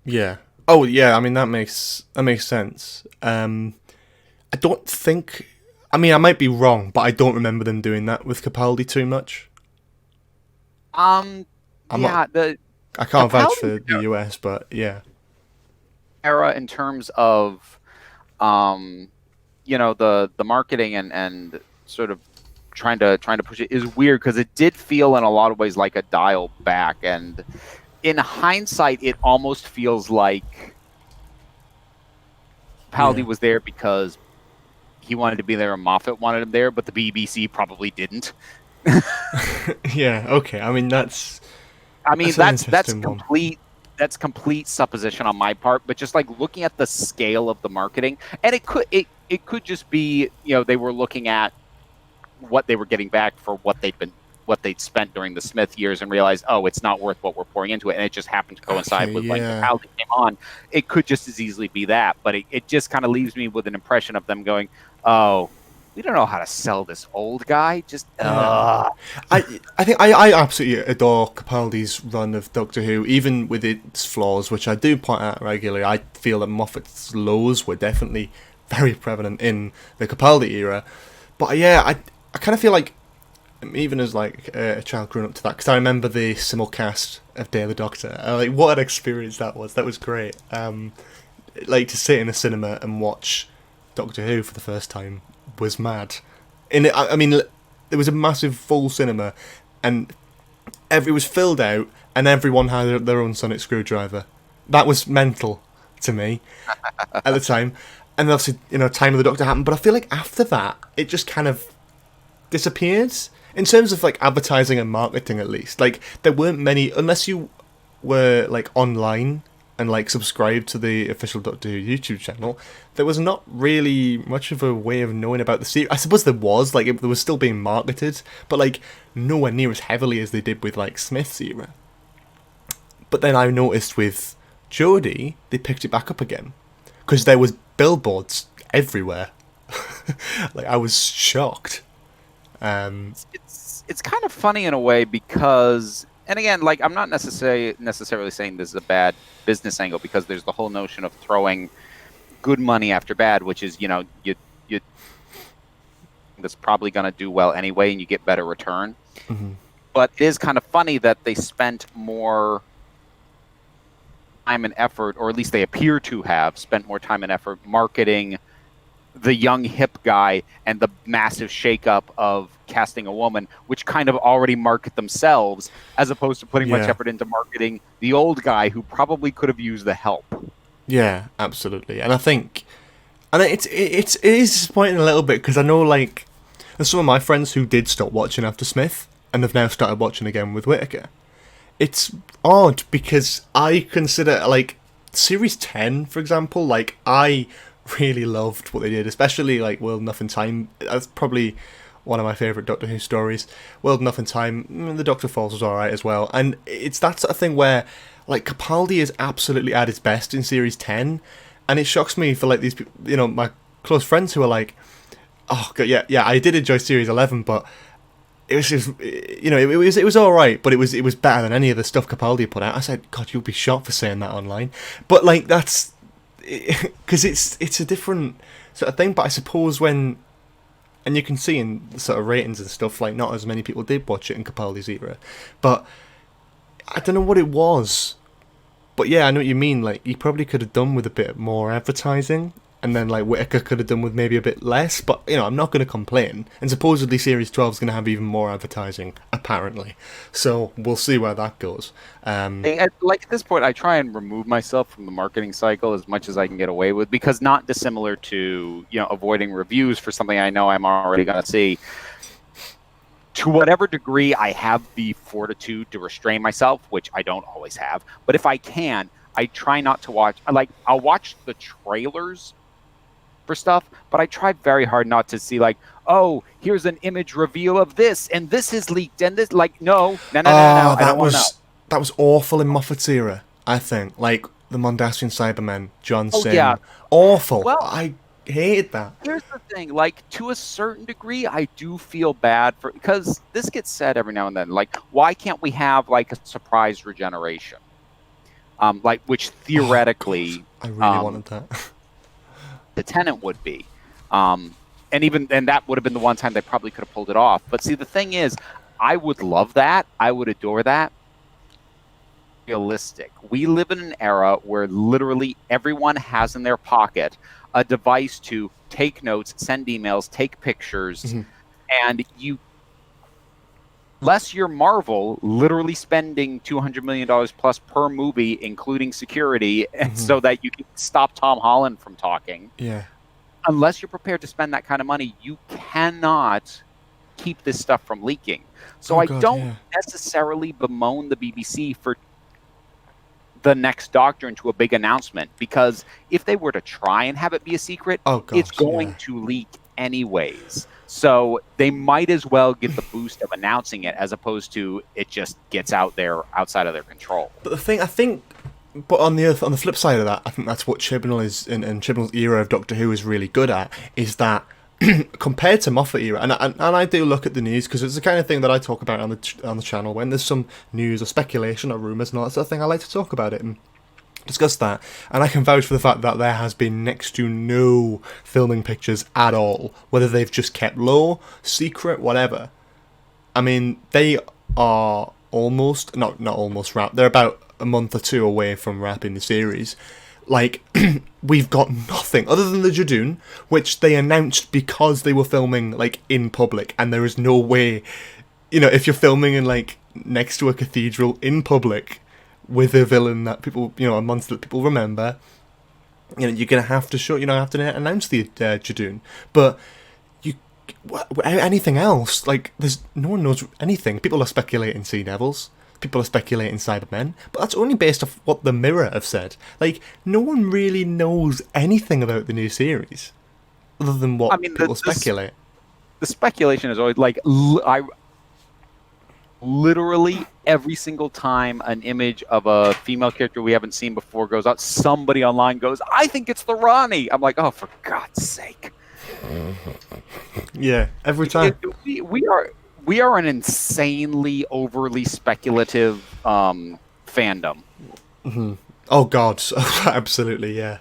Yeah. Oh, yeah. I mean, that makes sense. I don't think... I mean, I might be wrong, but I don't remember them doing that with Capaldi too much. I can't vouch for the US, but yeah. Era in terms of, the marketing and sort of trying to push it is weird, because it did feel in a lot of ways like a dial back, and in hindsight, it almost feels like Capaldi was there because he wanted to be there and Moffat wanted him there, but the BBC probably didn't. Yeah, okay. I mean, that's complete. That's complete supposition on my part, but just like looking at the scale of the marketing, and it could just be they were looking at what they were getting back for what they'd spent during the Smith years and realized, it's not worth what we're pouring into it, and it just happened to coincide with when Powell came on. It could just as easily be that, but it just kind of leaves me with an impression of them going, we don't know how to sell this old guy. I think I absolutely adore Capaldi's run of Doctor Who, even with its flaws, which I do point out regularly. I feel that Moffat's lows were definitely very prevalent in the Capaldi era. But yeah, I kind of feel like, even as like a child growing up to that, because I remember the simulcast of Day of the Doctor. Like, what an experience that was. That was great. Like, to sit in a cinema and watch Doctor Who for the first time was mad. I mean, there was a massive full cinema, and it was filled out, and everyone had their own sonic screwdriver. That was mental to me at the time. And obviously, Time of the Doctor happened, but I feel like after that, it just kind of disappeared. In terms of, like, advertising and marketing, at least. Like, there weren't many, unless you were, like, online and, like, subscribed to the official Doctor Who YouTube channel, there was not really much of a way of knowing about the series. I suppose there was, like, there was still being marketed, but, like, nowhere near as heavily as they did with, like, Smith's era. But then I noticed with Jodie, they picked it back up again. Because there was billboards everywhere. Like, I was shocked. It's kind of funny in a way because, and again, like, I'm not necessarily saying this is a bad business angle, because there's the whole notion of throwing good money after bad, which is, you that's probably going to do well anyway, and you get better return. Mm-hmm. But it is kind of funny that they spent more time and effort, or at least they appear to have spent more time and effort marketing the young hip guy and the massive shakeup of casting a woman, which kind of already market themselves, as opposed to putting much effort into marketing the old guy who probably could have used the help. Yeah, absolutely. And I think, and it is disappointing a little bit, because I know, like, there's some of my friends who did stop watching after Smith and have now started watching again with Whittaker. It's odd, because I consider, like, Series 10, for example, like, I really loved what they did, especially, like, World Enough in Time. That's probably one of my favourite Doctor Who stories. World Enough in Time, The Doctor Falls was alright as well. And it's that sort of thing where, like, Capaldi is absolutely at his best in Series 10, and it shocks me for, like, these people, my close friends who are like, oh, God, yeah, I did enjoy Series 11, but it was just, it was all right, but it was better than any of the stuff Capaldi put out. I said, God, you'll be shot for saying that online. But, like, that's because it's a different sort of thing. But I suppose and you can see in the sort of ratings and stuff, like, not as many people did watch it in Capaldi's era. But I don't know what it was. But yeah, I know what you mean. Like, you probably could have done with a bit more advertising. And then, like, Whittaker could have done with maybe a bit less. But, I'm not going to complain. And supposedly Series 12 is going to have even more advertising, apparently. So we'll see where that goes. Like, at this point, I try and remove myself from the marketing cycle as much as I can get away with. Because not dissimilar to, avoiding reviews for something I know I'm already going to see. To whatever degree I have the fortitude to restrain myself, which I don't always have. But if I can, I try not to watch. I'll watch the trailers for stuff, but I try very hard not to see, like, oh, here's an image reveal of this, and this is leaked, and this, like, no. I don't want to know. That was awful in Moffat's era, I think. Like, the Mondasian Cybermen, John Simm. Yeah. Awful. Well, I hated that. Here's the thing, like, to a certain degree, I do feel bad because this gets said every now and then, like, why can't we have, like, a surprise regeneration? Like, which theoretically, I really wanted that. The Tenant would be, and that would have been the one time they probably could have pulled it off. But see, the thing is, I would love that. I would adore that. Realistic. We live in an era where literally everyone has in their pocket a device to take notes, send emails, take pictures, and unless you're Marvel, literally spending $200 million plus per movie, including security, and so that you can stop Tom Holland from talking. Yeah. Unless you're prepared to spend that kind of money, you cannot keep this stuff from leaking. So I don't necessarily bemoan the BBC for the next Doctor into a big announcement, because if they were to try and have it be a secret, it's going to leak anyways. So they might as well get the boost of announcing it, as opposed to it just gets out there outside of their control. But the thing, I think, but on the flip side of that, I think that's what Chibnall is, and Chibnall's era of Doctor Who is really good at, is that compared to Moffat era, and I do look at the news, because it's the kind of thing that I talk about on the channel. When there's some news or speculation or rumours and all that sort of thing, I like to talk about it and discuss that. And I can vouch for the fact that there has been next to no filming pictures at all, whether they've just kept low, secret, whatever. I mean, they are almost, not almost wrapped, they're about a month or two away from wrapping the series. like, we've got nothing other than the Jadoon, which they announced because they were filming, like, in public, and there is no way, you know, if you're filming in, like, next to a cathedral in public with a villain that people, you know, a monster that people remember, you know, you're gonna have to announce the Jadoon. But anything else, like, there's no one knows anything. People are speculating Sea Devils. People are speculating Cybermen, but that's only based off what the Mirror have said. Like, no one really knows anything about the new series, other than what people speculate. The speculation is always, like, literally every single time an image of a female character we haven't seen before goes out, somebody online goes, I think it's the Ronnie. I'm like, oh, for God's sake. Yeah, every time. We are an insanely overly speculative fandom. Mm-hmm. Oh God, absolutely, yeah.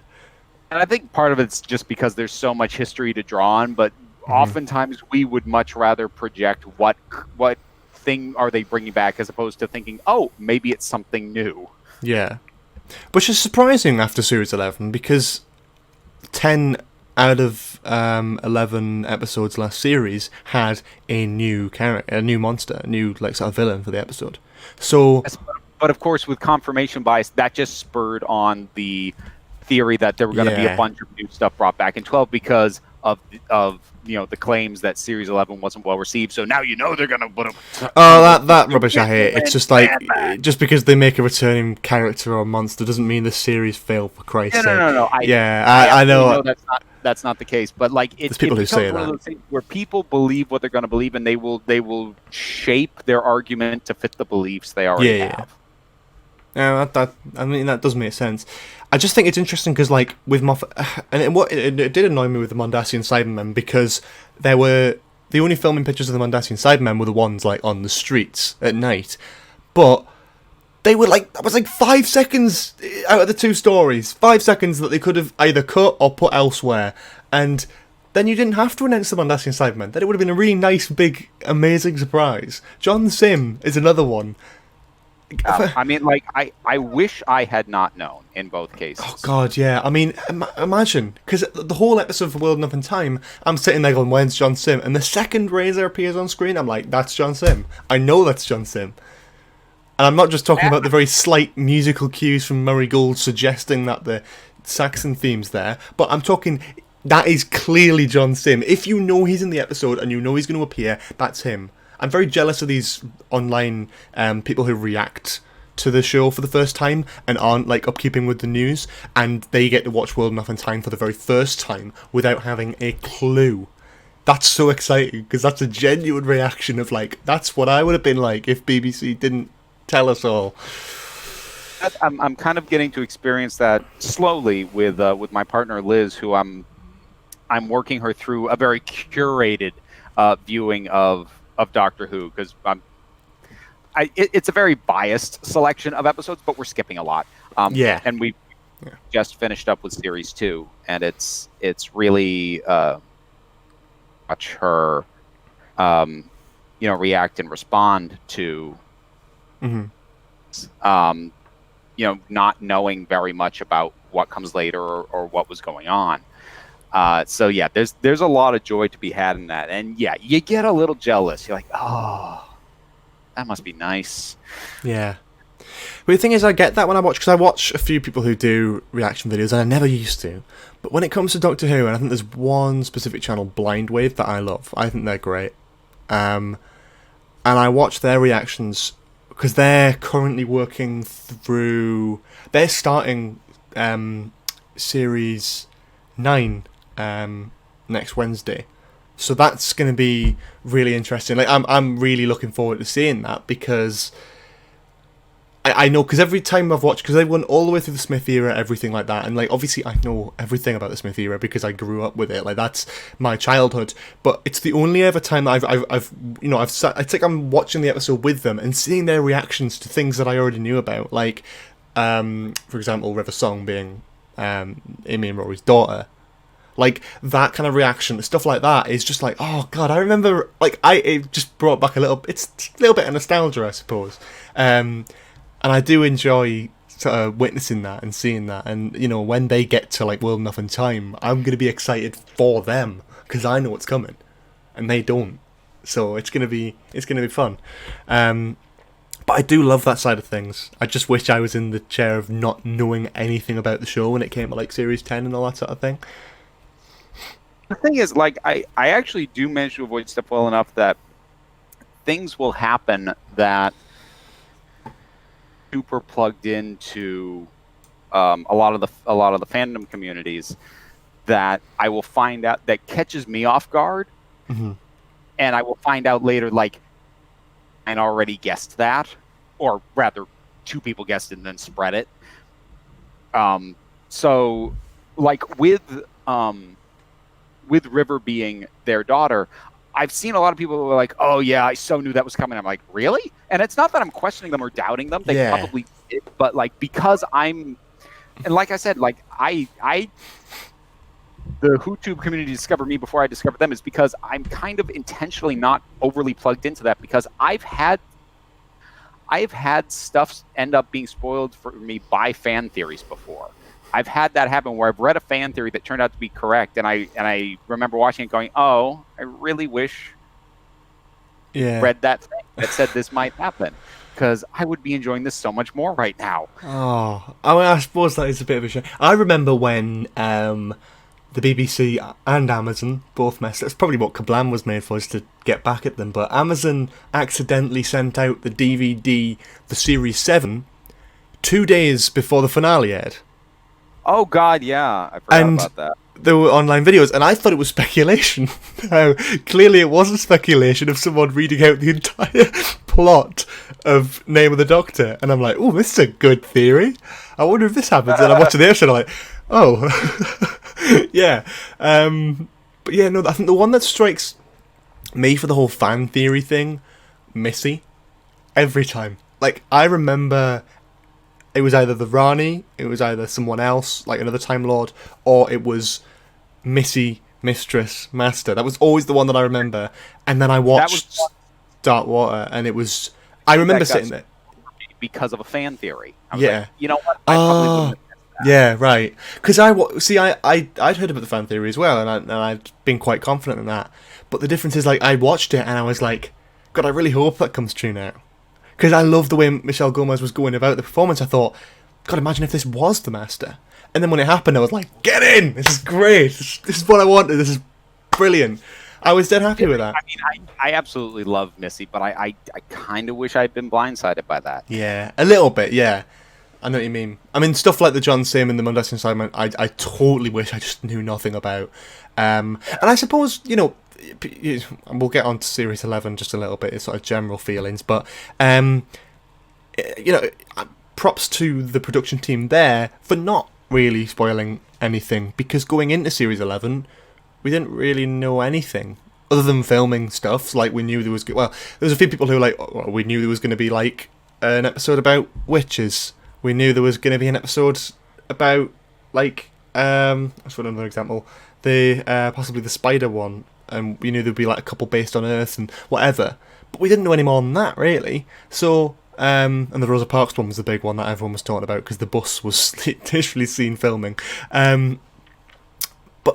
And I think part of it's just because there's so much history to draw on, but oftentimes we would much rather project what thing are they bringing back as opposed to thinking, oh, maybe it's something new. Yeah, which is surprising after Series 11, because 10 out of 11 episodes last series had a new character, a new monster, a new, like, sort of villain for the episode. So, but of course, with confirmation bias, that just spurred on the theory that there were going to be a bunch of new stuff brought back in 12 because of you know, the claims that Series 11 wasn't well received. So now, you know, they're going to put that rubbish I hate. It's just like, just because they make a returning character or monster doesn't mean the series failed, for Christ's sake. No. I know. That's not the case, but, like, it's people who say one of those things where people believe what they're going to believe, and they will shape their argument to fit the beliefs they already have. Yeah, that does make sense. I just think it's interesting because, like, with Moffat, and it did annoy me with the Mondasian Cybermen, because there were the only filming pictures of the Mondasian Cybermen were the ones, like, on the streets at night, but they were, like, that was like 5 seconds out of the 2 stories, 5 seconds that they could have either cut or put elsewhere, and then you didn't have to announce the Mondasian Cybermen. Then it would have been a really nice, big, amazing surprise. John Simm is another one. I mean, like, I wish I had not known in both cases. Oh God, yeah. I mean, imagine, because the whole episode for World Enough in Time, I'm sitting there going, "When's John Simm?" And the second Razor appears on screen, I'm like, "That's John Simm. I know that's John Simm." And I'm not just talking about the very slight musical cues from Murray Gould suggesting that the Saxon theme's there, but I'm talking, that is clearly John Simm. If you know he's in the episode and you know he's going to appear, that's him. I'm very jealous of these online people who react to the show for the first time and aren't, like, upkeeping with the news, and they get to watch World Enough in Time for the very first time without having a clue. That's so exciting, because that's a genuine reaction of, like, that's what I would have been like if BBC didn't tell us all. I'm kind of getting to experience that slowly with my partner Liz, who I'm working her through a very curated viewing of Doctor Who, because it's a very biased selection of episodes, but we're skipping a lot. And we just finished up with Series 2, and it's really watch her react and respond to not knowing very much about what comes later or what was going on. So yeah, there's a lot of joy to be had in that, and yeah, you get a little jealous. You're like, oh, that must be nice. Yeah. But the thing is, I get that when I watch, because I watch a few people who do reaction videos, and I never used to. But when it comes to Doctor Who, and I think there's one specific channel, Blind Wave, that I love. I think they're great. And I watch their reactions because they're currently working through. They're starting Series 9 next Wednesday, so that's going to be really interesting. Like, I'm really looking forward to seeing that, because I know, because every time I've watched, because they went all the way through the Smith era, everything like that, and, like, obviously I know everything about the Smith era because I grew up with it. Like, that's my childhood. But it's the only ever time that I've sat. It's like I'm watching the episode with them and seeing their reactions to things that I already knew about. Like, for example, River Song being Amy and Rory's daughter. Like, that kind of reaction, stuff like that is just like, oh God, I remember. Like, it just brought back it's a little bit of nostalgia, I suppose. And I do enjoy sort of witnessing that and seeing that, and when they get to like World Enough in Time, I'm gonna be excited for them because I know what's coming, and they don't. So it's gonna be fun. But I do love that side of things. I just wish I was in the chair of not knowing anything about the show when it came to like Series 10 and all that sort of thing. The thing is, like, I actually do manage to avoid stuff well enough that things will happen that super plugged into a lot of the fandom communities that I will find out that catches me off guard, mm-hmm. and I will find out later, like, I already guessed that, or rather, two people guessed it and then spread it. So, like with River being their daughter, I've seen a lot of people who are like, "Oh yeah, I so knew that was coming." I'm like, "Really?" And it's not that I'm questioning them or doubting them; they probably did, but like because and like I said, like the YouTube community discovered me before I discovered them is because I'm kind of intentionally not overly plugged into that because I've had stuff end up being spoiled for me by fan theories before. I've had that happen where I've read a fan theory that turned out to be correct, and I remember watching it going, "Oh, I really wish I read that thing that said this might happen, because I would be enjoying this so much more right now." Oh, I suppose that is a bit of a shame. I remember when the BBC and Amazon both messed up. It's probably what Kablam was made for, is to get back at them. But Amazon accidentally sent out the DVD for Series 7 2 days before the finale aired. Oh, God, yeah. I forgot about that. There were online videos, and I thought it was speculation. Now, clearly it wasn't speculation of someone reading out the entire plot of Name of the Doctor. And I'm like, oh, this is a good theory. I wonder if this happens. And I'm watching the episode, and I'm like, oh... yeah, but yeah, no, I think the one that strikes me for the whole fan theory thing, Missy, every time. Like, I remember it was either the Rani, it was either someone else, like another Time Lord, or it was Missy, Mistress, Master. That was always the one that I remember. And then I watched Darkwater, and it was... I remember sitting there. Because of a fan theory. I was like, you know what? I probably wouldn't have. Yeah, right. Because I'd heard about the fan theory as well, and I'd been quite confident in that. But the difference is, like, I watched it and I was like, God, I really hope that comes true now. Because I love the way Michelle Gomez was going about the performance. I thought, God, imagine if this was the Master. And then when it happened, I was like, get in! This is great! This is what I wanted. This is brilliant. I was dead happy with that. I mean, I absolutely love Missy, but I kind of wish I'd been blindsided by that. Yeah, a little bit, yeah. I know what you mean. I mean, stuff like the John Simm and the Mondas Inside, I totally wish I just knew nothing about. And I suppose, we'll get on to Series 11 just a little bit, it's sort of general feelings, but, props to the production team there for not really spoiling anything, because going into Series 11, we didn't really know anything. Other than filming stuff, like we knew there was... Well, there was a few people who were like, well, we knew there was going to be, like, an episode about witches. We knew there was going to be an episode about, like, let's put another example, the possibly the spider one, and we knew there'd be like a couple based on Earth and whatever, but we didn't know any more than that really. So, and the Rosa Parks one was the big one that everyone was talking about because the bus was literally seen filming. But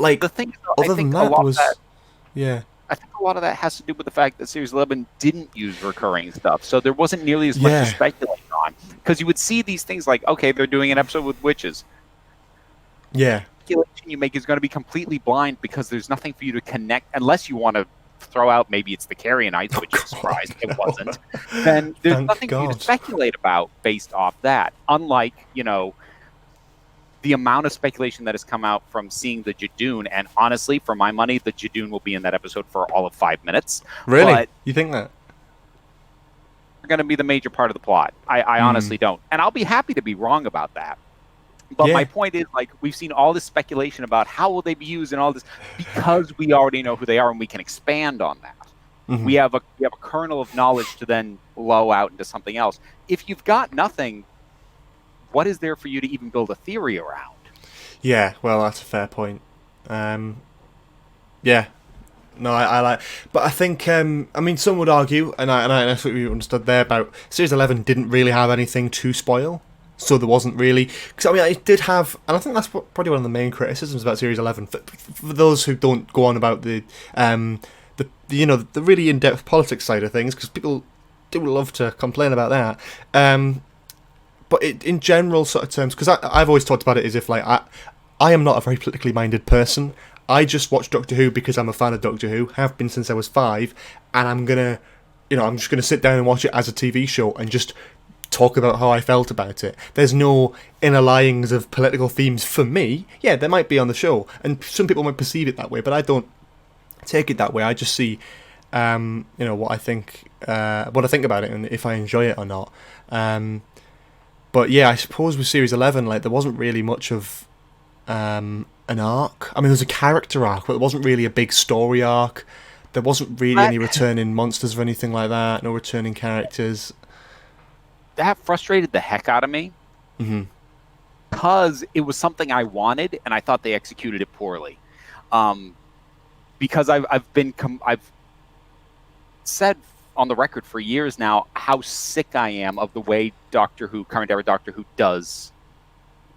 like, the thing, other than that, was yeah. I think a lot of that has to do with the fact that Series 11 didn't use recurring stuff, so there wasn't nearly as much to speculate on. Because you would see these things like, okay, they're doing an episode with witches. Yeah. Speculation you make is going to be completely blind because there's nothing for you to connect, unless you want to throw out maybe it's the Carrionites, which I'm surprised it wasn't. Then there's nothing for you to speculate about based off that. Unlike, the amount of speculation that has come out from seeing the Jadoon, and honestly, for my money, the Jadoon will be in that episode for all of 5 minutes. Really? But you think that? They're going to be the major part of the plot. I honestly don't. And I'll be happy to be wrong about that. But my point is, like, we've seen all this speculation about how will they be used and all this because we already know who they are and we can expand on that. Mm-hmm. We have a kernel of knowledge to then blow out into something else. If you've got nothing, what is there for you to even build a theory around? Yeah, well, that's a fair point. Yeah. No, I like... But I think, some would argue, and that's what we understood there, about Series 11 didn't really have anything to spoil. So there wasn't really, because I mean, it did have, and I think that's probably one of the main criticisms about Series 11. For those who don't go on about the really in-depth politics side of things, because people do love to complain about that. But in general sort of terms, because I've always talked about it as if like I am not a very politically minded person. I just watch Doctor Who because I'm a fan of Doctor Who, have been since I was 5, and I'm just gonna sit down and watch it as a TV show and just talk about how I felt about it. There's no inner lyings of political themes for me. Yeah, there might be on the show, and some people might perceive it that way, but I don't take it that way. I just see, what I think about it and if I enjoy it or not. But yeah, I suppose with Series 11, like there wasn't really much of an arc. I mean, there was a character arc, but it wasn't really a big story arc. There wasn't really any returning monsters or anything like that. No returning characters. That frustrated the heck out of me. Mm-hmm. Because it was something I wanted, and I thought they executed it poorly. Because I've said on the record for years now how sick I am of the way current era Doctor Who does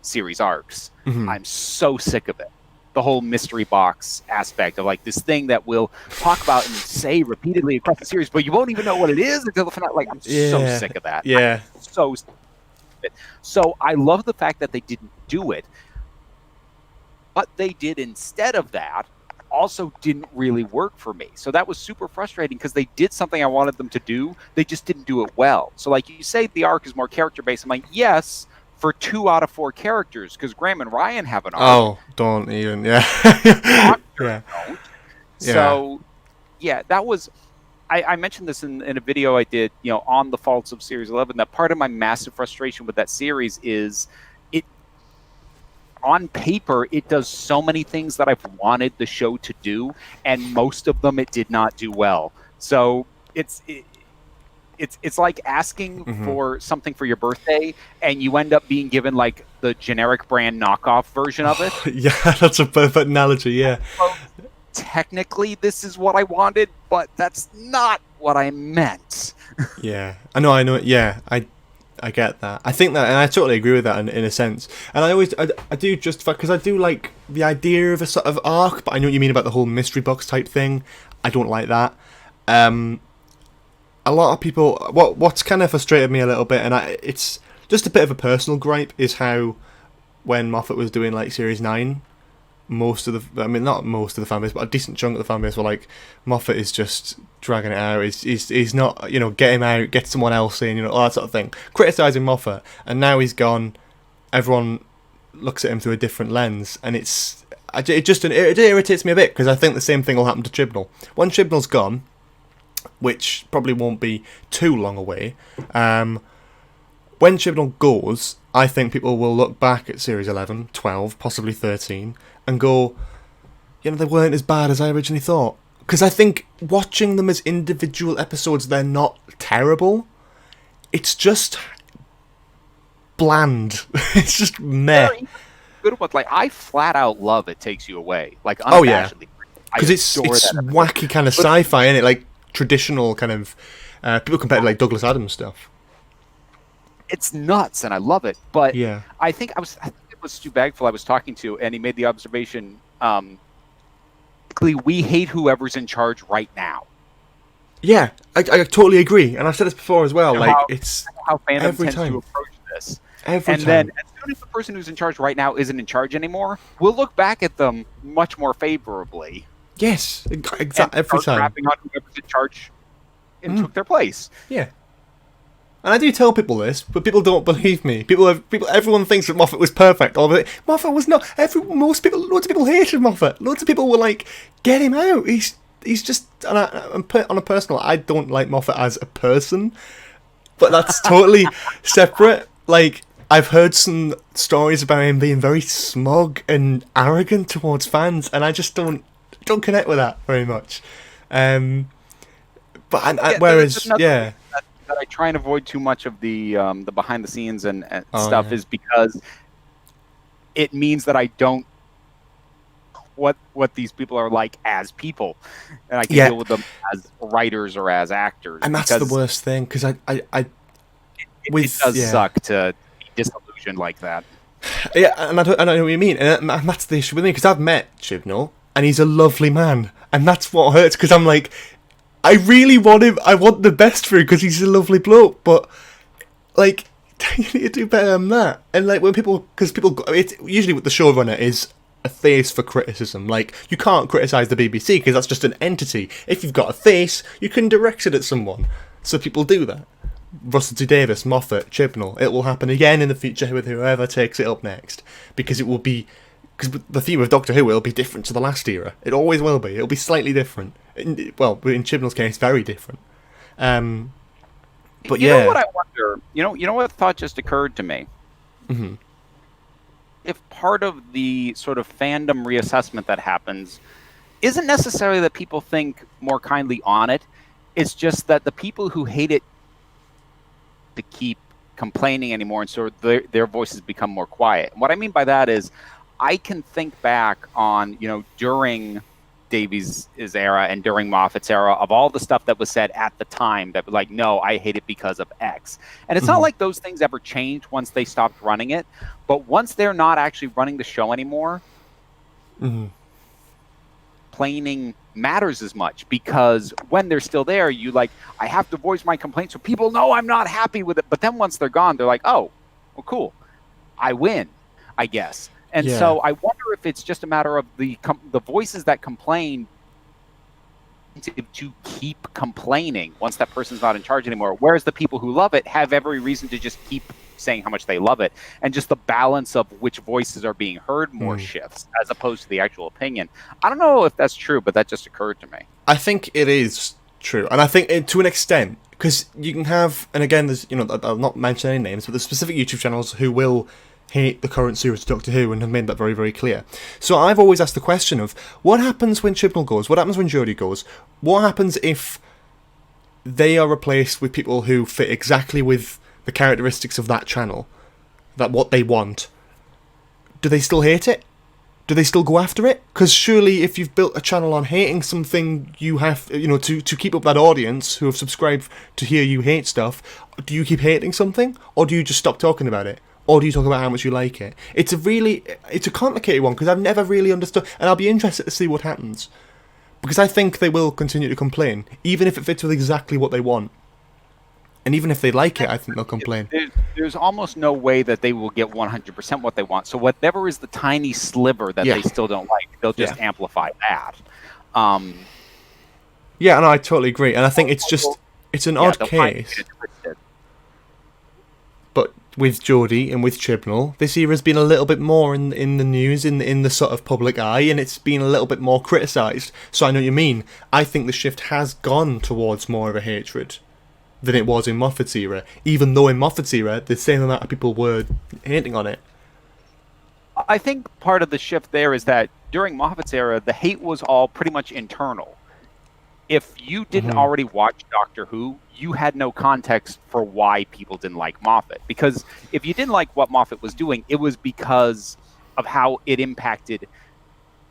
series arcs. Mm-hmm. I'm so sick of it. The whole mystery box aspect of like this thing that we'll talk about and say repeatedly across the series, but you won't even know what it is until the finale. Like, I'm so sick of that. Yeah. I'm so sick of it. So I love the fact that they didn't do it. What they did instead of that also didn't really work for me. So that was super frustrating because they did something I wanted them to do. They just didn't do it well. So like you say, the arc is more character-based. I'm like, yes, for 2 out of 4 characters, because Graham and Ryan have an arc. Oh, don't even, yeah. Yeah. So, yeah, that was... I mentioned this in a video I did, on the faults of Series 11, that part of my massive frustration with that series is on paper, it does so many things that I've wanted the show to do, and most of them it did not do well. So it's like asking for something for your birthday, and you end up being given like the generic brand knockoff version of it. Yeah, that's a perfect analogy. Yeah. Well, technically, this is what I wanted, but that's not what I meant. Yeah, I know. Yeah, I get that. I think that, and I totally agree with that in a sense. And I do justify, because I do like the idea of a sort of arc, but I know what you mean about the whole mystery box type thing. I don't like that. A lot of people, what's kind of frustrated me a little bit, and it's just a bit of a personal gripe, is how when Moffat was doing like Series 9, not most of the fan base, but a decent chunk of the fan base were like, Moffat is just dragging it out, he's not, get him out, get someone else in, all that sort of thing, criticising Moffat. And now he's gone, everyone looks at him through a different lens, and it irritates me a bit, because I think the same thing will happen to Chibnall. When Chibnall's gone, which probably won't be too long away, when Chibnall goes, I think people will look back at Series 11, 12, possibly 13, and go, they weren't as bad as I originally thought. Because I think watching them as individual episodes, they're not terrible. It's just bland. It's just meh. Good one. Like, I flat out love It Takes You Away. Like, unabashedly. Oh, yeah. Because it's wacky kind of sci-fi, isn't it? Like, traditional kind of... people compare it to, like, Douglas Adams stuff. It's nuts, and I love it. But yeah. I think it was Stu Bagful I was talking to, and he made the observation, we hate whoever's in charge right now. Yeah, I totally agree, and I've said this before as well. It's how fandom every tends time to approach this. Every time. Then, as soon as the person who's in charge right now isn't in charge anymore, we'll look back at them much more favorably. Yes, exactly. Every time. Rapping on whoever's in charge and took their place. Yeah. And I do tell people this, but people don't believe me. Everyone thinks that Moffat was perfect. Moffat was not. Loads of people hated Moffat. Loads of people were like, "Get him out." He's just on a personal. I don't like Moffat as a person, but that's totally separate. Like, I've heard some stories about him being very smug and arrogant towards fans, and I just don't connect with that very much. Whereas that I try and avoid too much of the behind the scenes and stuff is because it means that I don't what these people are like as people, and I can deal with them as writers or as actors. And that's the worst thing, because it does suck to be disillusioned confusion like that. Yeah, and I know what you mean, and that's the issue with me, because I've met Chibnall, and he's a lovely man, and that's what hurts, because I'm like, I really want him, I want the best for him, because he's a lovely bloke, but, like, you need to do better than that. And, like, it's usually what the showrunner is a face for criticism. Like, you can't criticise the BBC, because that's just an entity. If you've got a face, you can direct it at someone. So people do that. Russell T Davies, Moffat, Chibnall. It will happen again in the future with whoever takes it up next, because it will be, because the theme of Doctor Who will be different to the last era. It always will be. It'll be slightly different. Well, in Chibnall's case, very different. But you know what I wonder? You know what thought just occurred to me? Mm-hmm. If part of the sort of fandom reassessment that happens isn't necessarily that people think more kindly on it, it's just that the people who hate it to keep complaining anymore, and so their voices become more quiet. And what I mean by that is, I can think back on, during Davies' era and during Moffat's era, of all the stuff that was said at the time that was like, no, I hate it because of X. And it's not like those things ever changed once they stopped running it, but once they're not actually running the show anymore, complaining matters as much, because when they're still there, I have to voice my complaint so people know I'm not happy with it. But then once they're gone, they're like, oh, well, cool, I win, I guess. And so I wonder if it's just a matter of the voices that complain to keep complaining once that person's not in charge anymore, whereas the people who love it have every reason to just keep saying how much they love it, and just the balance of which voices are being heard more shifts as opposed to the actual opinion. I don't know if that's true, but that just occurred to me. I think it is true, and I think to an extent, because you can have, and again, there's, I'll not mention any names, but there's specific YouTube channels who will hate the current series of Doctor Who and have made that very, very clear. So I've always asked the question of, what happens when Chibnall goes? What happens when Jodie goes? What happens if they are replaced with people who fit exactly with the characteristics of that channel, that what they want? Do they still hate it? Do they still go after it? Because surely if you've built a channel on hating something, you have, to keep up that audience who have subscribed to hear you hate stuff, do you keep hating something? Or do you just stop talking about it? Or do you talk about how much you like it? It's a complicated one, because I've never really understood, and I'll be interested to see what happens. Because I think they will continue to complain, even if it fits with exactly what they want. And even if they like it, I think they'll complain. There's almost no way that they will get 100% what they want. So whatever is the tiny sliver that they still don't like, they'll just amplify that. Yeah, and I totally agree. And I think it's an odd case. But with Jodie and with Chibnall, this era's been a little bit more in the news, in the sort of public eye, and it's been a little bit more criticised. So I know what you mean. I think the shift has gone towards more of a hatred than it was in Moffat's era, even though in Moffat's era, the same amount of people were hating on it. I think part of the shift there is that during Moffat's era, the hate was all pretty much internal. If you didn't already watch Doctor Who, you had no context for why people didn't like Moffat. Because if you didn't like what Moffat was doing, it was because of how it impacted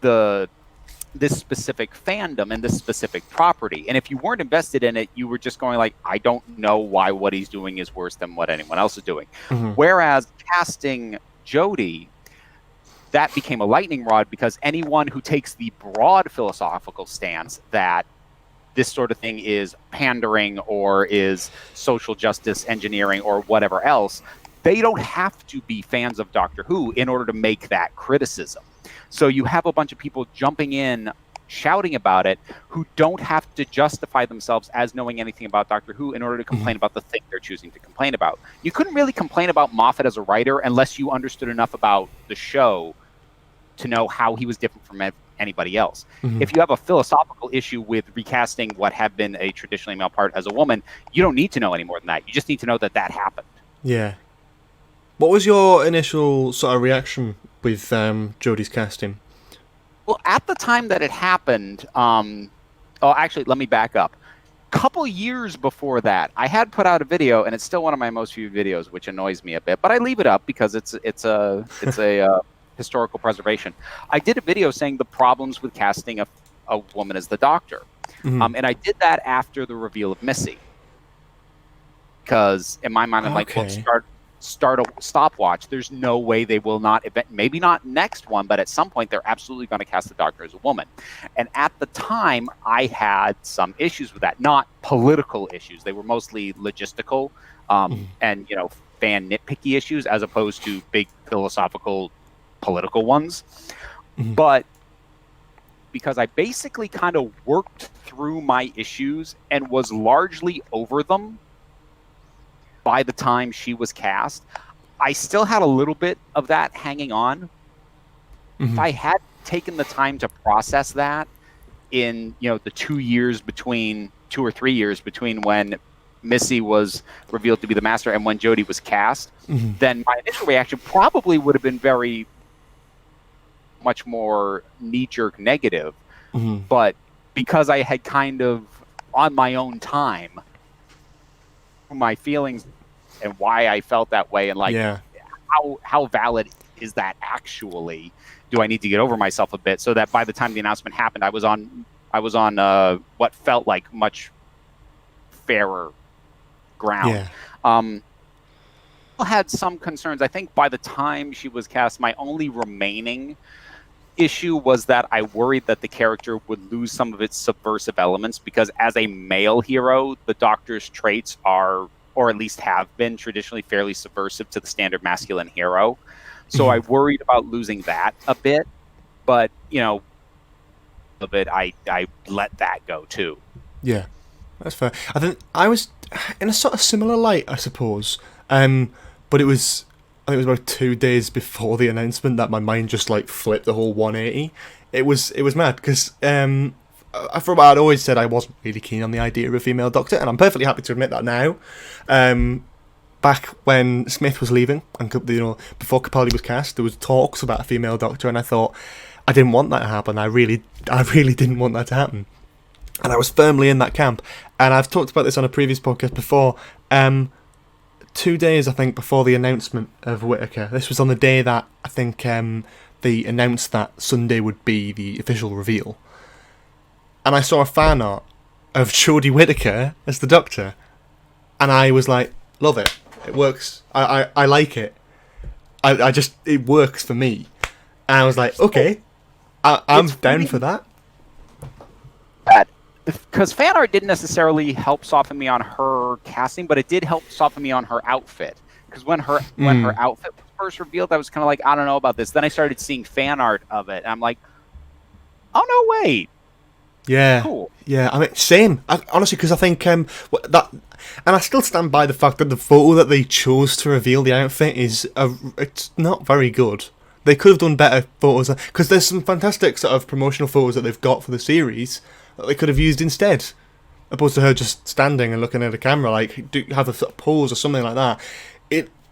this specific fandom and this specific property. And if you weren't invested in it, you were just going like, I don't know why what he's doing is worse than what anyone else is doing. Whereas casting Jodie, that became a lightning rod, because anyone who takes the broad philosophical stance that this sort of thing is pandering or is social justice engineering or whatever else, they don't have to be fans of Doctor Who in order to make that criticism. So you have a bunch of people jumping in, shouting about it, who don't have to justify themselves as knowing anything about Doctor Who in order to complain about the thing they're choosing to complain about. You couldn't really complain about Moffat as a writer unless you understood enough about the show to know how he was different from anybody else. If you have a philosophical issue with recasting what had been a traditionally male part as a woman, you don't need to know any more than that. You just need to know that that happened. Yeah. What was your initial sort of reaction with Jodie's casting? Well, at the time that it happened, actually, let me back up. Couple years before that, I had put out a video, and it's still one of my most viewed videos, which annoys me a bit, but I leave it up because it's a historical preservation. I did a video saying the problems with casting a woman as the Doctor. And I did that after the reveal of Missy. Because in my mind, I'm like, well, start a stopwatch, there's no way they will not, maybe not next one, but at some point they're absolutely going to cast the Doctor as a woman. And at the time, I had some issues with that, not political issues. They were mostly logistical and, you know, fan nitpicky issues as opposed to big philosophical political ones. But because I basically kind of worked through my issues and was largely over them by the time she was cast, I still had a little bit of that hanging on. If I had taken the time to process that in, you know, the 2 or 3 years between when Missy was revealed to be the Master and when Jodie was cast, then my initial reaction probably would have been very much more knee-jerk negative. But because I had kind of, on my own time, my feelings and why I felt that way, and like how valid is that actually? Do I need to get over myself a bit so that by the time the announcement happened, I was on what felt like much fairer ground. I had some concerns. I think by the time she was cast, my only remaining issue was that I worried that the character would lose some of its subversive elements, because as a male hero, the Doctor's traits are, or at least have been, traditionally fairly subversive to the standard masculine hero. So I worried about losing that a bit, but, you know, a bit I let that go too. Yeah, that's fair. I think I was in a sort of similar light, I suppose. But it was about 2 days before the announcement that my mind just like flipped the whole 180. It was mad because from what I'd always said, I wasn't really keen on the idea of a female Doctor, and I'm perfectly happy to admit that now. Back when Smith was leaving, and you know, before Capaldi was cast, there was talks about a female Doctor, and I thought I didn't want that to happen. I really didn't want that to happen, and I was firmly in that camp. And I've talked about this on a previous podcast before. 2 days, I think, before the announcement of Whittaker. This was on the day that I think they announced that Sunday would be the official reveal. And I saw a fan art of Jodie Whittaker as the Doctor, and I was like, love it. It works. I like it. It works for me. And I was like, okay, I'm down for that. Because fan art didn't necessarily help soften me on her casting, but it did help soften me on her outfit. Because when her outfit was first revealed, I was kind of like, I don't know about this. Then I started seeing fan art of it, and I'm like, oh no, wait. Yeah, cool. Yeah. I mean, same. Honestly, because I think that, and I still stand by the fact that the photo that they chose to reveal the outfit it's not very good. They could have done better photos, because there's some fantastic sort of promotional photos that they've got for the series that they could have used instead, opposed to her just standing and looking at a camera, like have a sort of pose or something like that.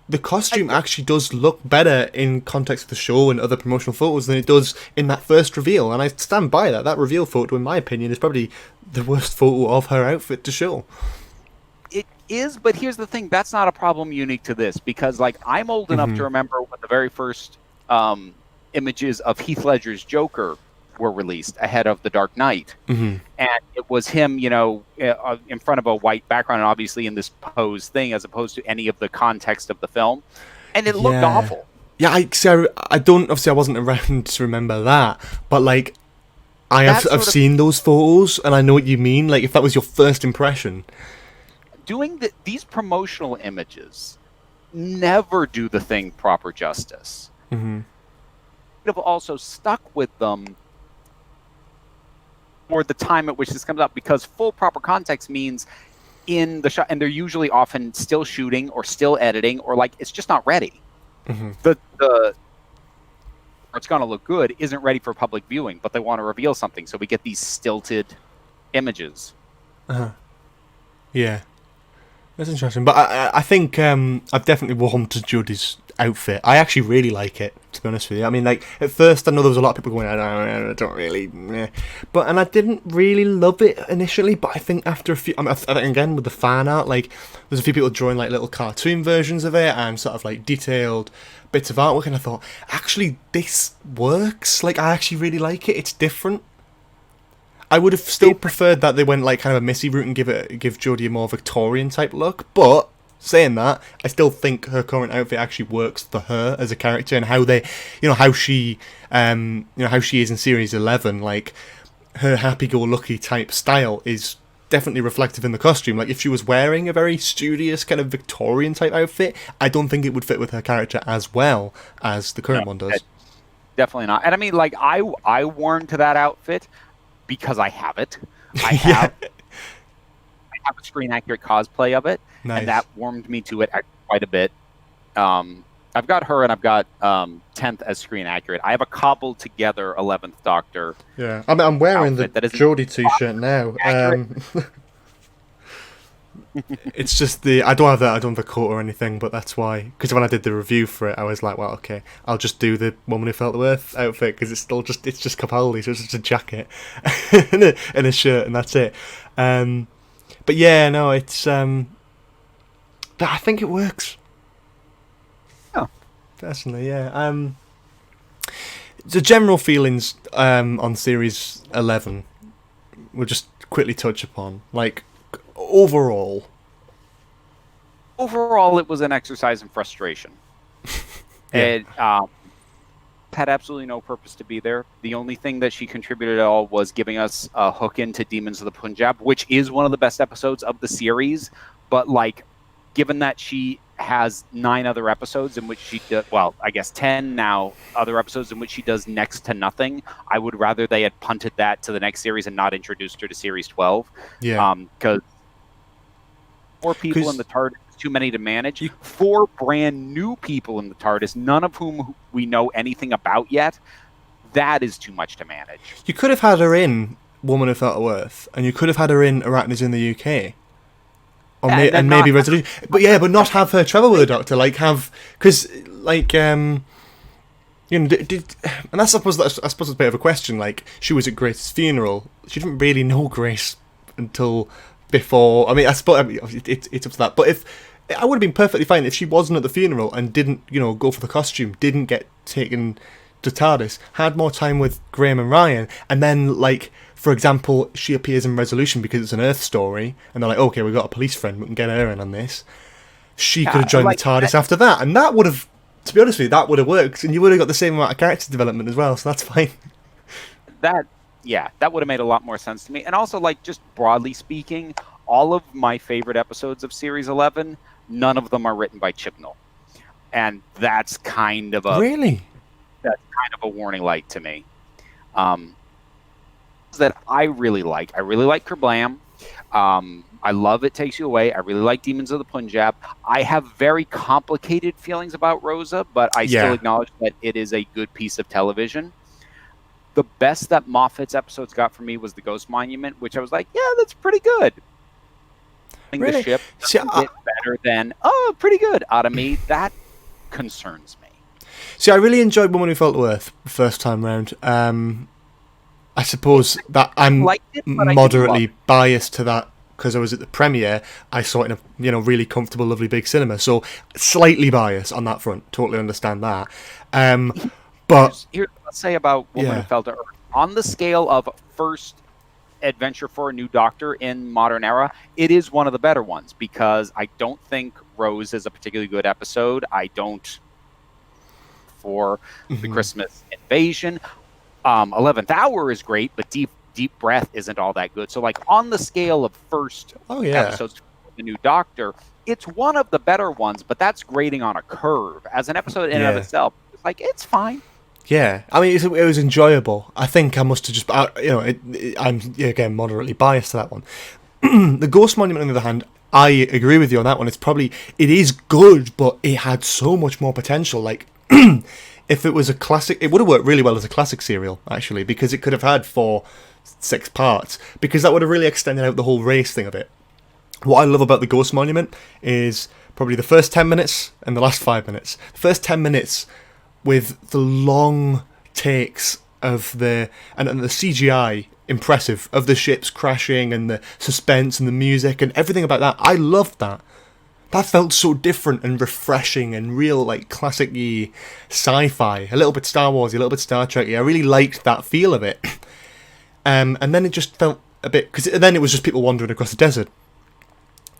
The costume actually does look better in context of the show and other promotional photos than it does in that first reveal, and I stand by that. That reveal photo, in my opinion, is probably the worst photo of her outfit to show. It is, but here's the thing: that's not a problem unique to this, because like I'm old enough to remember when the very first images of Heath Ledger's Joker were released ahead of The Dark Knight, and it was him, you know, in front of a white background, and obviously in this pose thing, as opposed to any of the context of the film, and it looked awful. Yeah, I don't. Obviously, I wasn't around to remember that, but like, I've seen those photos, and I know what you mean. Like, if that was your first impression, doing these promotional images never do the thing proper justice. Have also stuck with them for the time at which this comes up, because full proper context means in the shot, and they're usually often still shooting or still editing, or like it's just not ready. The it's going to look good isn't ready for public viewing, but they want to reveal something, so we get these stilted images. Yeah, that's interesting. But I think I've definitely warmed to Jodie's outfit. I actually really like it, to be honest with you. I mean, like, at first I know there was a lot of people going, I don't really, but, and I didn't really love it initially, but I think after a few, I think again with the fan art, like, there's a few people drawing like little cartoon versions of it and sort of like detailed bits of artwork, and I thought, actually this works. Like, I actually really like it. It's different. I would have still preferred that they went like kind of a Missy route and give Jodie a more Victorian type look, but saying that, I still think her current outfit actually works for her as a character, and how they, how she is in series 11. Like, her happy-go-lucky type style is definitely reflective in the costume. Like, if she was wearing a very studious kind of Victorian type outfit, I don't think it would fit with her character as well as the current one does. Definitely not. And I mean, like, I warmed to that outfit because I have it. I have a screen accurate cosplay of it, Nice. and that warmed me to it quite a bit. I've got her, and I've got 10th as screen accurate. I have a cobbled together 11th Doctor. Yeah, I'm wearing the Jodie t-shirt now. It's just I don't have the coat or anything, but that's why. Because when I did the review for it, I was like, well, okay, I'll just do the Woman Who Felt the Earth outfit, because it's just Capaldi, so it's just a jacket and a shirt, and that's it. But yeah, no, it's but I think it works. Oh, personally, yeah. The general feelings on series 11, we'll just quickly touch upon. Like, overall, it was an exercise in frustration. Yeah. It had absolutely no purpose to be there. The only thing that she contributed at all was giving us a hook into Demons of the Punjab, which is one of the best episodes of the series. But, like, given that she has 9 other episodes in which she does, well, I guess 10 now, other episodes in which she does next to nothing, I would rather they had punted that to the next series and not introduced her to series 12. Yeah. Because 4 people in the TARDIS is too many to manage. 4 brand new people in the TARDIS, none of whom we know anything about yet. That is too much to manage. You could have had her in Woman Who Felt the Earth, and you could have had her in Arachnids in the UK. And maybe Resolution. But not have her travel with the Doctor. Like, because, like, and that's, I suppose it's a bit of a question. Like, she was at Grace's funeral. She didn't really know Grace until before. I mean, I suppose it's up to that. But if I would have been perfectly fine if she wasn't at the funeral and didn't, go for the costume, didn't get taken to TARDIS, had more time with Graham and Ryan, and then, like, for example, she appears in Resolution because it's an Earth story, and they're like, okay, we've got a police friend, we can get her in on this. She could have joined the TARDIS after that, and that would have, to be honest with you, that would have worked, and you would have got the same amount of character development as well, so that's fine. That would have made a lot more sense to me. And also, like, just broadly speaking, all of my favorite episodes of Series 11, none of them are written by Chibnall. And that's kind of a... Really? That's kind of a warning light to me. That I really like. I really like Kerblam. I love It Takes You Away. I really like Demons of the Punjab. I have very complicated feelings about Rosa, but I still acknowledge that it is a good piece of television. The best that Moffat's episodes got for me was The Ghost Monument, which I was like, yeah, that's pretty good. Really? The ship doesn't get better than, pretty good out of me. That concerns me. See, I really enjoyed Woman Who Felt the Earth the first time round. I suppose that I'm moderately biased to that because I was at the premiere. I saw it in a really comfortable, lovely big cinema, so slightly biased on that front. Totally understand that. But here's what I'll say about Woman Who Fell to Earth. On the scale of first adventure for a new Doctor in modern era, it is one of the better ones, because I don't think Rose is a particularly good episode. I don't for the Christmas Invasion. 11th Hour is great, but Deep Breath isn't all that good. So, like, on the scale of first episodes for the new Doctor, it's one of the better ones, but that's grading on a curve. As an episode in and of itself, it's like, it's fine. Yeah, I mean, it was enjoyable. I think I must have just, I'm, again, moderately biased to that one. The Ghost Monument, on the other hand, I agree with you on that one. It is good, but it had so much more potential. Like, if it was a classic, it would have worked really well as a classic serial, actually, because it could have had 4-6 parts, because that would have really extended out the whole race thing a bit. What I love about the Ghost Monument is probably the first 10 minutes and the last 5 minutes. The first 10 minutes with the long takes of and the CGI impressive of the ships crashing and the suspense and the music and everything about that. I loved that. That felt so different and refreshing and real, like, classic-y sci-fi. A little bit Star Wars-y, a little bit Star Trek-y. I really liked that feel of it. And then it just felt a bit... Because then it was just people wandering across the desert.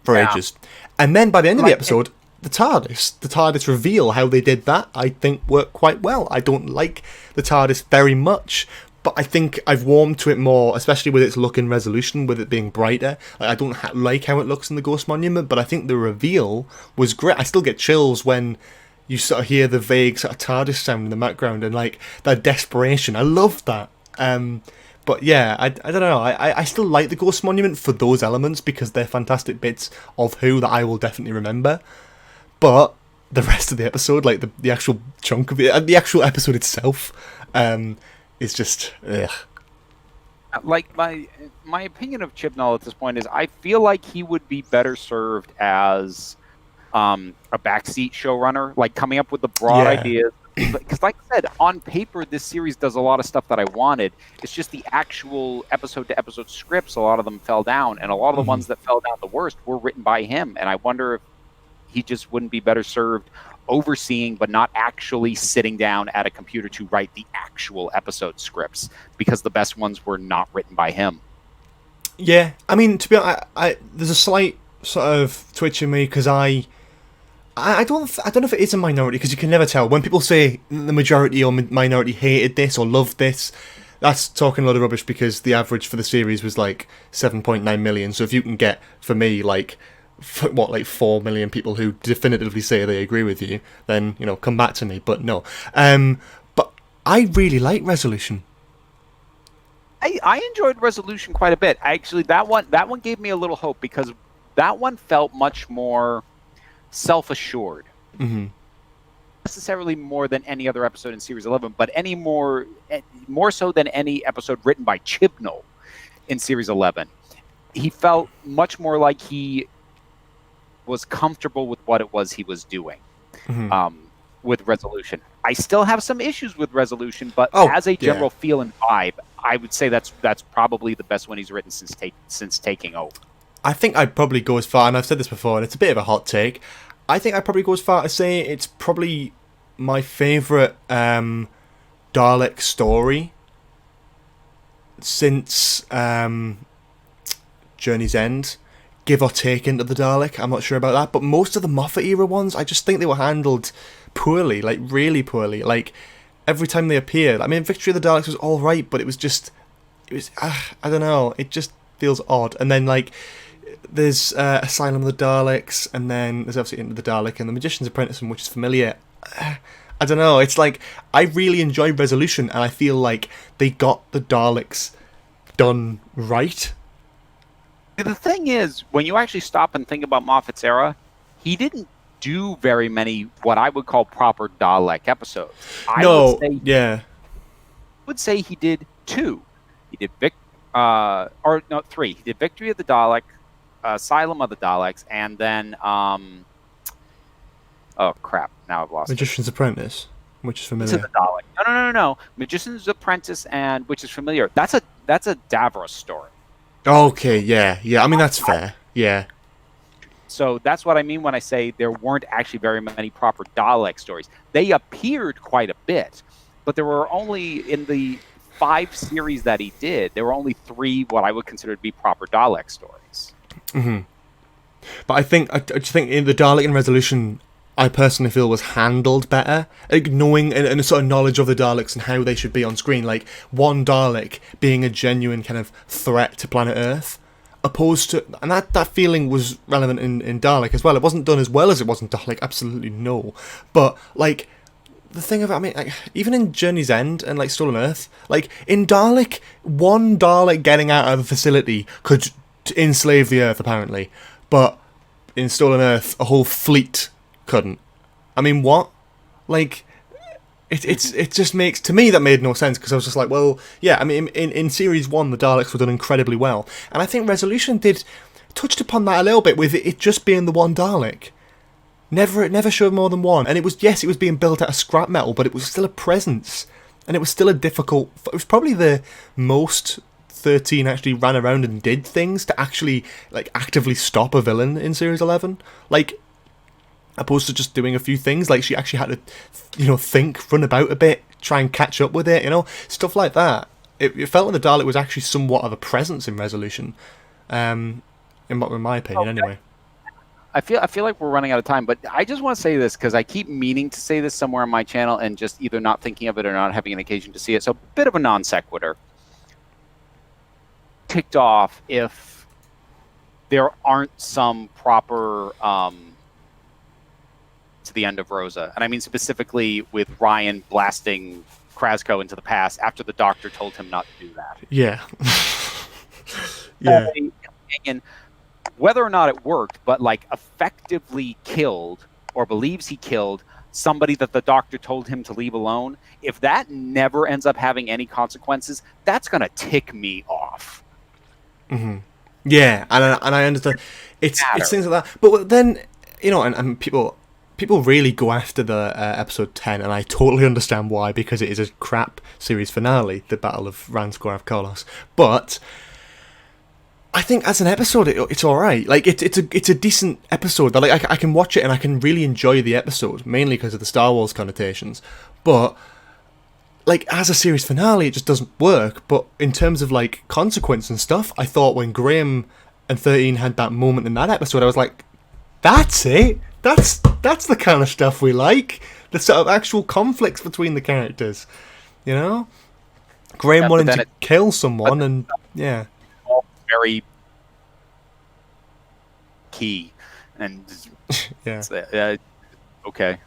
for Yeah. ages. And then by the end of the Like, episode, the TARDIS reveal, how they did that, I think worked quite well. I don't like the TARDIS very much, but I think I've warmed to it more, especially with its look and resolution, with it being brighter. Like, I don't like how it looks in the Ghost Monument, but I think the reveal was great. I still get chills when you sort of hear the vague sort of TARDIS sound in the background, and like that desperation. I love that. But yeah, I don't know. I still like the Ghost Monument for those elements because they're fantastic bits of Who that I will definitely remember. But the rest of the episode, like the actual chunk of it, the actual episode itself, is just ugh. Like my opinion of Chibnall at this point is I feel like he would be better served as a backseat showrunner, like coming up with the broad ideas. Because like I said, on paper, this series does a lot of stuff that I wanted. It's just the actual episode-to-episode scripts, a lot of them fell down, and a lot of the ones that fell down the worst were written by him. And I wonder if he just wouldn't be better served overseeing, but not actually sitting down at a computer to write the actual episode scripts, because the best ones were not written by him. Yeah, I mean, to be honest, there's a slight sort of twitch in me because I don't know if it is a minority, because you can never tell. When people say the majority or minority hated this or loved this, that's talking a lot of rubbish, because the average for the series was like 7.9 million. So if you can get, for me, like 4 million people who definitively say they agree with you, then, you know, come back to me. But no. But I really like Resolution. I enjoyed Resolution quite a bit. Actually, that one gave me a little hope, because that one felt much more self-assured. Mm-hmm. Necessarily more than any other episode in Series 11, but more so than any episode written by Chibnall in Series 11. He felt much more like he was comfortable with what it was he was doing. With Resolution. I still have some issues with Resolution, but as a general feel and vibe, I would say that's probably the best one he's written since taking over. I think I'd probably go as far, and I've said this before, and it's a bit of a hot take, I think I'd probably go as far to say it's probably my favourite Dalek story since Journey's End, give or take into the Dalek. I'm not sure about that, but most of the Moffat era ones, I just think they were handled poorly, like really poorly. Like every time they appeared, I mean, Victory of the Daleks was all right, but it was I don't know, it just feels odd. And then like there's Asylum of the Daleks, and then there's obviously Into the Dalek and the Magician's Apprentice, which is familiar. I don't know, it's like I really enjoy Resolution, and I feel like they got the Daleks done right. The thing is, when you actually stop and think about Moffat's era, he didn't do very many what I would call proper Dalek episodes. I would say he did 2. He did three. He did Victory of the Dalek, Asylum of the Daleks, and then oh crap! Now I've lost Magician's Apprentice, which is familiar. The Dalek. No. Magician's Apprentice and which is familiar. That's a Davros story. Okay, yeah. I mean, that's fair. Yeah. So that's what I mean when I say there weren't actually very many proper Dalek stories. They appeared quite a bit, but there were only, in the 5 series that he did, there were only 3 what I would consider to be proper Dalek stories. Mm-hmm. But I think in the Dalek and Resolution, I personally feel was handled better, like knowing and a sort of knowledge of the Daleks and how they should be on screen, like one Dalek being a genuine kind of threat to planet Earth, opposed to, and that feeling was relevant in Dalek as well. It wasn't done as well as it was in Dalek, absolutely no, but like the thing about, I mean, like, even in Journey's End and like Stolen Earth, like in Dalek, one Dalek getting out of a facility could enslave the Earth apparently, but in Stolen Earth a whole fleet couldn't. I mean, what? Like, it just makes, to me that made no sense, because I was just like, well, yeah, I mean, in Series 1 the Daleks were done incredibly well, and I think Resolution touched upon that a little bit with it just being the one Dalek. It never showed more than one, and it was being built out of scrap metal, but it was still a presence, and it was still it was probably the most 13 actually ran around and did things to actually like actively stop a villain in Series 11, like, opposed to just doing a few things. Like, she actually had to, think, run about a bit, try and catch up with it, stuff like that. It felt like the Dalek was actually somewhat of a presence in Resolution, in my opinion, anyway. I feel like we're running out of time, but I just want to say this because I keep meaning to say this somewhere on my channel and just either not thinking of it or not having an occasion to see it. So a bit of a non sequitur. Ticked off if there aren't some proper to the end of Rosa, and I mean specifically with Ryan blasting Krasco into the past after the doctor told him not to do that. Yeah. Yeah. And whether or not it worked, but like effectively killed or believes he killed somebody that the doctor told him to leave alone. If that never ends up having any consequences, that's going to tick me off. Mm-hmm. Yeah, and I understand. It's things like that. But then, and people really go after the episode 10, and I totally understand why, because it is a crap series finale, the Battle of Ranskorav Kolos. But I think as an episode, it's all right. Like it's a decent episode. Like I can watch it and I can really enjoy the episode, mainly because of the Star Wars connotations. But like as a series finale, it just doesn't work. But in terms of like consequence and stuff, I thought when Graham and 13 had that moment in that episode, I was like, that's it. That's the kind of stuff we like. The sort of actual conflicts between the characters. Graham wanting to kill someone, and yeah. Very key, and yeah. Okay.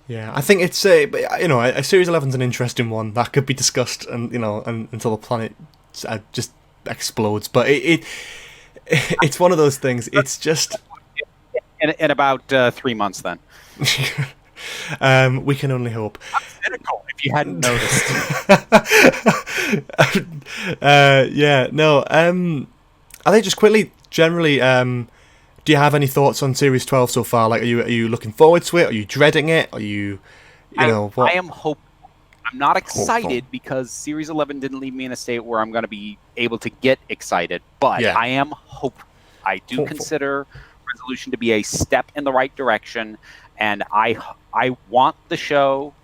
Yeah, I think it's a Series 11's an interesting one that could be discussed, and until the planet just explodes. But it's one of those things. It's just in about 3 months then. We can only hope. I'm cynical, if you hadn't noticed. I think just quickly, generally, do you have any thoughts on Series 12 so far? Like, are you looking forward to it? Are you dreading it? Are you what? I am hopeful. I'm not excited because Series 11 didn't leave me in a state where I'm going to be able to get excited, but I am hopeful. I do consider Resolution to be a step in the right direction, and I want the show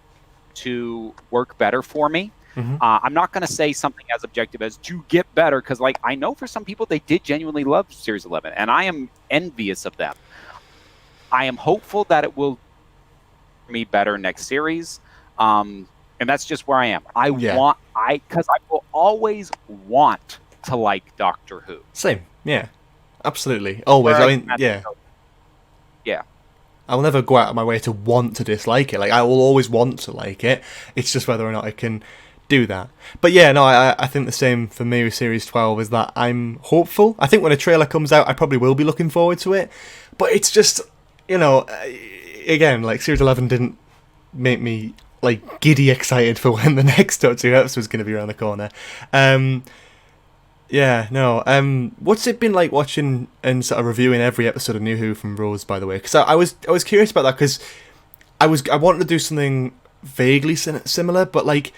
to work better for me. Mm-hmm. I'm not going to say something as objective as to get better, because like I know for some people they did genuinely love Series 11, and I am envious of them. I am hopeful that it will me better next series, and that's just where I am. Because I will always want to like Doctor Who. Same, yeah, absolutely, always. Yeah. I will never go out of my way to want to dislike it. Like, I will always want to like it. It's just whether or not I can do that. But yeah, no, I think the same for me with Series 12 is that I'm hopeful. I think when a trailer comes out, I probably will be looking forward to it. But it's just, again, like Series 11 didn't make me like giddy excited for when the next two episodes was going to be around the corner. What's it been like watching and sort of reviewing every episode of New Who from Rose, by the way? Because I was curious about that, because I wanted to do something vaguely similar, but like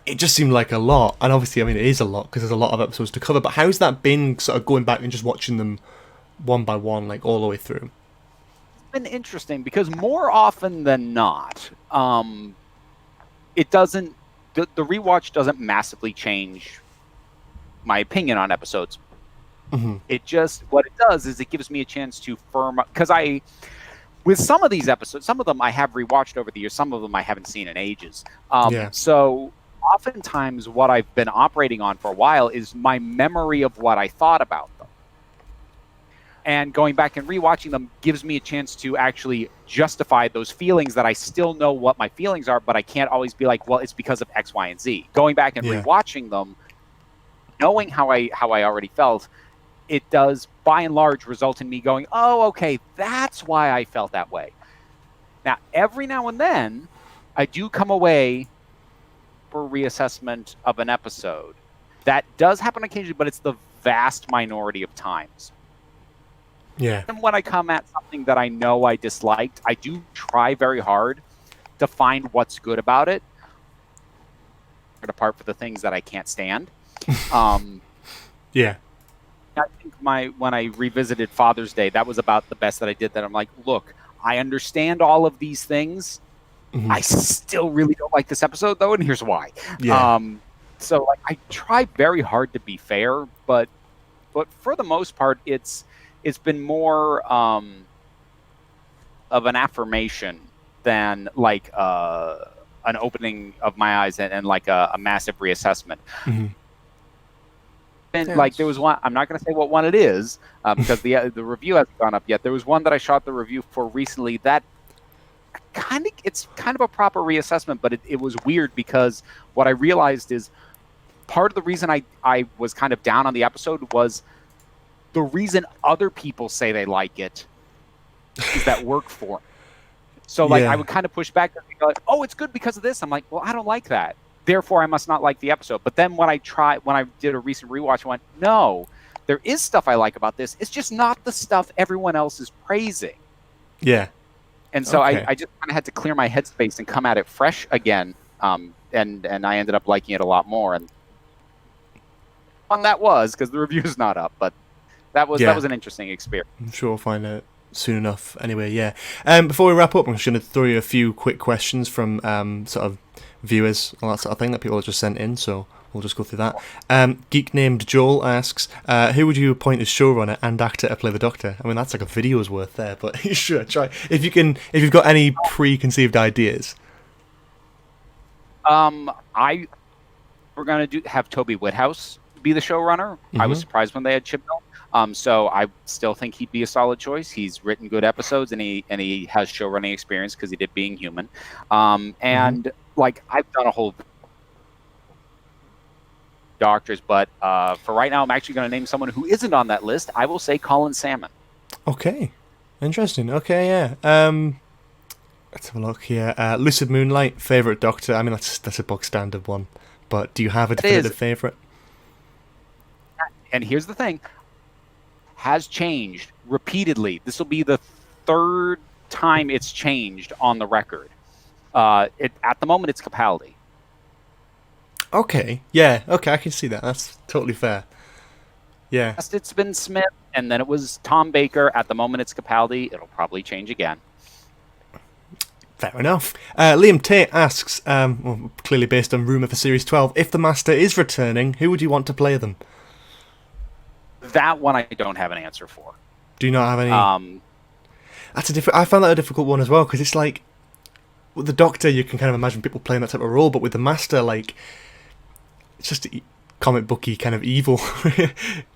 it just seemed like a lot. And obviously, I mean, it is a lot because there's a lot of episodes to cover. But how's that been, sort of going back and just watching them one by one, like all the way through? It's been interesting because more often than not, it doesn't. The rewatch doesn't massively change my opinion on episodes. Mm-hmm. It just, what it does is it gives me a chance to firm up, because with some of these episodes, some of them I have rewatched over the years, some of them I haven't seen in ages. So oftentimes what I've been operating on for a while is my memory of what I thought about them. And going back and rewatching them gives me a chance to actually justify those feelings that I still know what my feelings are, but I can't always be like, well, it's because of X, Y, and Z. Going back and rewatching them, knowing how I already felt, it does by and large result in me going, oh, okay, that's why I felt that way. Now, every now and then, I do come away for reassessment of an episode. That does happen occasionally, but it's the vast minority of times. Yeah. And when I come at something that I know I disliked, I do try very hard to find what's good about it, apart for the things that I can't stand. Yeah. I think when I revisited Father's Day, that was about the best that I did. That I'm like, look, I understand all of these things. Mm-hmm. I still really don't like this episode, though, and here's why. Yeah. So like, I try very hard to be fair, but for the most part, it's it's been more of an affirmation than like an opening of my eyes and like a massive reassessment. Mm-hmm. And like there was one, I'm not going to say what one it is because the review hasn't gone up yet. There was one that I shot the review for recently that it's kind of a proper reassessment, but it was weird because what I realized is part of the reason I was kind of down on the episode was the reason other people say they like it is that work for them. So like I would kind of push back and be like, oh, it's good because of this. I'm like, well, I don't like that. Therefore, I must not like the episode. But then when I did a recent rewatch, I went, no, there is stuff I like about this. It's just not the stuff everyone else is praising. Yeah. And so I just kind of had to clear my headspace and come at it fresh again. And I ended up liking it a lot more. And fun that was, because the review's not up. But that was an interesting experience. I'm sure we'll find out soon enough. Anyway, yeah. Before we wrap up, I'm just going to throw you a few quick questions from sort of viewers, all that sort of thing that people have just sent in, so we'll just go through that. Geek named Joel asks, who would you appoint as showrunner and actor to play the Doctor? I mean, that's like a video's worth there, but sure, try. If you've got any preconceived ideas. We're going to have Toby Whithouse be the showrunner. Mm-hmm. I was surprised when they had Chibnall. So I still think he'd be a solid choice. He's written good episodes and he has show running experience because he did Being Human. And like I've done a whole Doctors, but for right now I'm actually going to name someone who isn't on that list. I will say Colin Salmon. Okay, interesting. Okay, yeah. Let's have a look here. Lucid Moonlight, favorite Doctor. I mean, that's a bog standard one. But do you have a definitive favorite? And here's the thing. Has changed repeatedly. This will be the third time it's changed on the record. At the moment, it's Capaldi. Okay. Yeah. Okay, I can see that. That's totally fair. Yeah. It's been Smith, and then it was Tom Baker. At the moment, it's Capaldi. It'll probably change again. Fair enough. Liam Tate asks, well, clearly based on rumour for Series 12, if the Master is returning, who would you want to play them? That one I don't have an answer for. Do you not have any? I found that a difficult one as well, because it's like, with the Doctor, you can kind of imagine people playing that type of role, but with the Master, like, it's just comic booky kind of evil.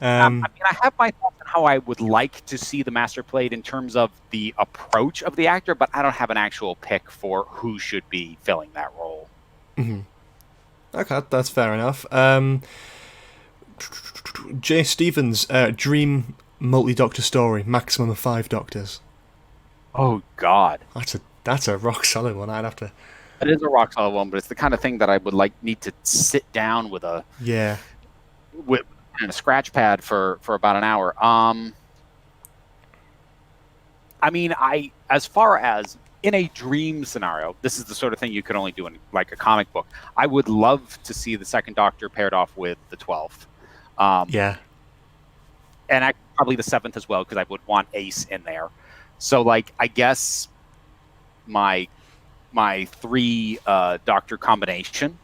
I mean, I have my thoughts on how I would like to see the Master played in terms of the approach of the actor, but I don't have an actual pick for who should be filling that role. Mm-hmm. Okay, that's fair enough. Jay Stevens, dream multi-Doctor story, maximum of 5 Doctors. Oh God, that's a rock solid one. I'd have to. It is a rock solid one, but it's the kind of thing that I would need to sit down with a scratch pad for about an hour. I mean, as far as in a dream scenario, this is the sort of thing you could only do in like a comic book. I would love to see the second Doctor paired off with the 12th. And probably the 7th as well, because I would want Ace in there. So, like, I guess my 3 Doctor combination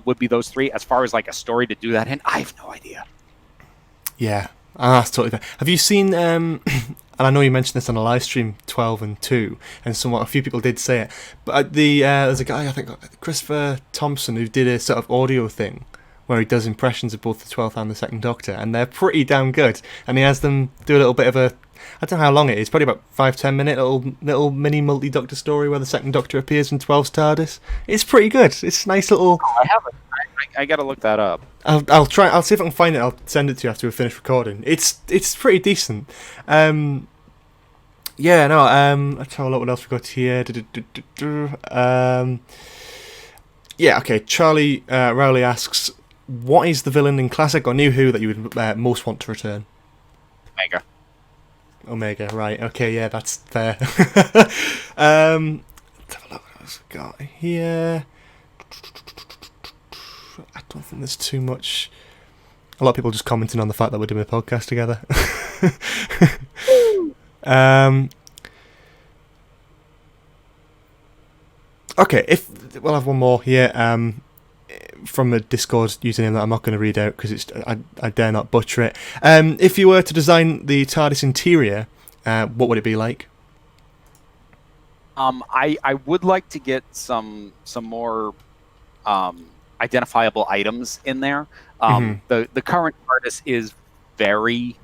would be those 3. As far as like a story to do that in, I have no idea. Yeah, that's totally fair. Have you seen? And I know you mentioned this on a live stream, 12 and 2, and somewhat a few people did say it. But there's a guy, I think Christopher Thompson, who did a sort of audio thing where he does impressions of both the 12th and the second Doctor, and they're pretty damn good. And he has them do a little bit of a, I don't know how long it is, probably about 5-10 minute little mini multi-Doctor story where the second Doctor appears in 12's TARDIS. It's pretty good. It's nice little. Oh, I haven't. I gotta look that up. I'll try. I'll see if I can find it. I'll send it to you after we finish recording. It's pretty decent. Yeah. No. Let's have a look. What else we got here? Yeah. Okay. Charlie Rowley asks, what is the villain in classic or New Who that you would most want to return? Omega, right. Okay, yeah, that's fair. Let's have a look what else we got here. I don't think there's too much. A lot of people just commenting on the fact that we're doing a podcast together. Okay, we'll have one more here. from a Discord username that I'm not going to read out because I dare not butcher it. If you were to design the TARDIS interior, what would it be like? I would like to get some more identifiable items in there. The current TARDIS is very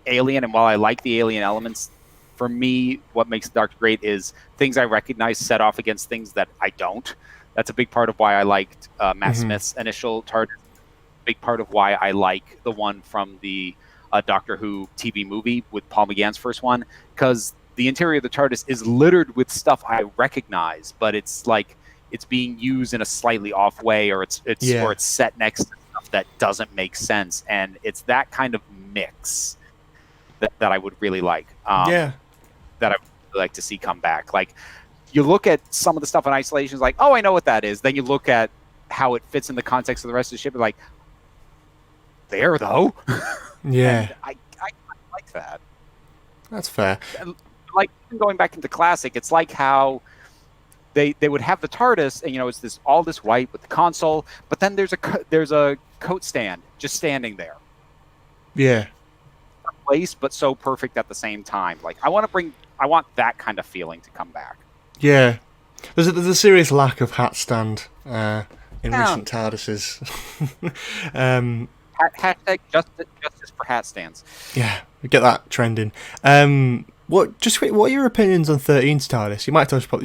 alien, and while I like the alien elements, for me, what makes the Doctor great is things I recognize set off against things that I don't. That's a big part of why I liked Matt Smith's initial TARDIS. Big part of why I like the one from the Doctor Who TV movie with Paul McGann's first one, because the interior of the TARDIS is littered with stuff I recognize, but it's like it's being used in a slightly off way, or it's set next to stuff that doesn't make sense, and it's that kind of mix that I would really like. That I would really like to see come back. Like, you look at some of the stuff in Isolation, like, oh, I know what that is. Then you look at how it fits in the context of the rest of the ship, and like, there though. Yeah, and I like that. That's fair. Like, going back into classic, it's like how they would have the TARDIS, and it's this white with the console, but then there's a coat stand just standing there. Yeah. Place, but so perfect at the same time. Like, I want that kind of feeling to come back. Yeah, there's a serious lack of hat stand in recent TARDISes. Hashtag justice for hat stands. Yeah, we get that trending. What are your opinions on 13's TARDIS? You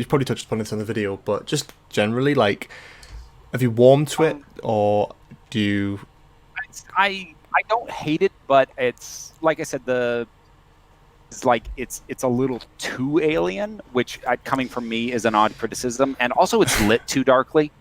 probably touched upon this in the video, but just generally, like, have you warmed to it, or do you? I don't hate it, but it's like I said, it's a little too alien, which coming from me is an odd criticism, and also it's lit too darkly.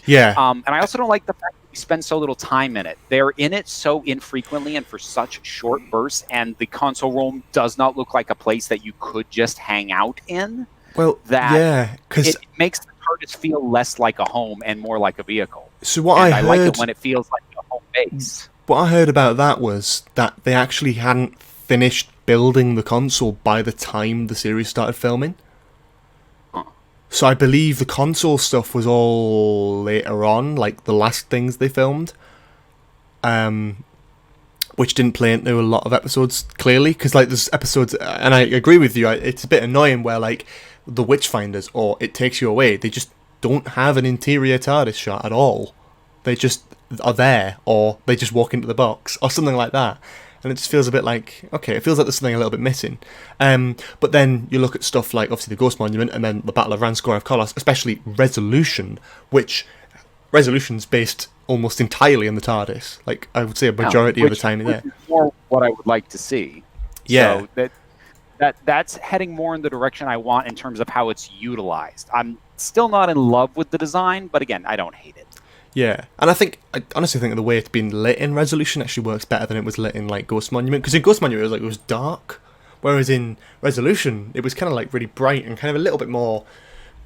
Yeah. And I also don't like the fact that we spend so little time in it. They're in it so infrequently and for such short bursts, and the console room does not look like a place that you could just hang out in. Well, because it makes the TARDIS feel less like a home and more like a vehicle. So I like it when it feels like a home base. What I heard about that was that they actually hadn't finished building the console by the time the series started filming. So I believe the console stuff was all later on, like the last things they filmed, which didn't play into a lot of episodes, clearly, because like there's episodes, and I agree with you, it's a bit annoying where like the Witchfinders or It Takes You Away, they just don't have an interior TARDIS shot at all. They just are there, or they just walk into the box, or something like that. And it just feels a bit like, okay, it feels like there's something a little bit missing. But then you look at stuff like, obviously, the Ghost Monument, and then the Battle of Ranskor of Kolos, especially Resolution, which Resolution's based almost entirely in the TARDIS. Like, I would say a majority of the time in there. Which is more what I would like to see. Yeah. So that's heading more in the direction I want in terms of how it's utilized. I'm still not in love with the design, but again, I don't hate it. Yeah, and I honestly think the way it's been lit in Resolution actually works better than it was lit in like Ghost Monument, because in Ghost Monument it was dark, whereas in Resolution it was kind of like really bright and kind of a little bit more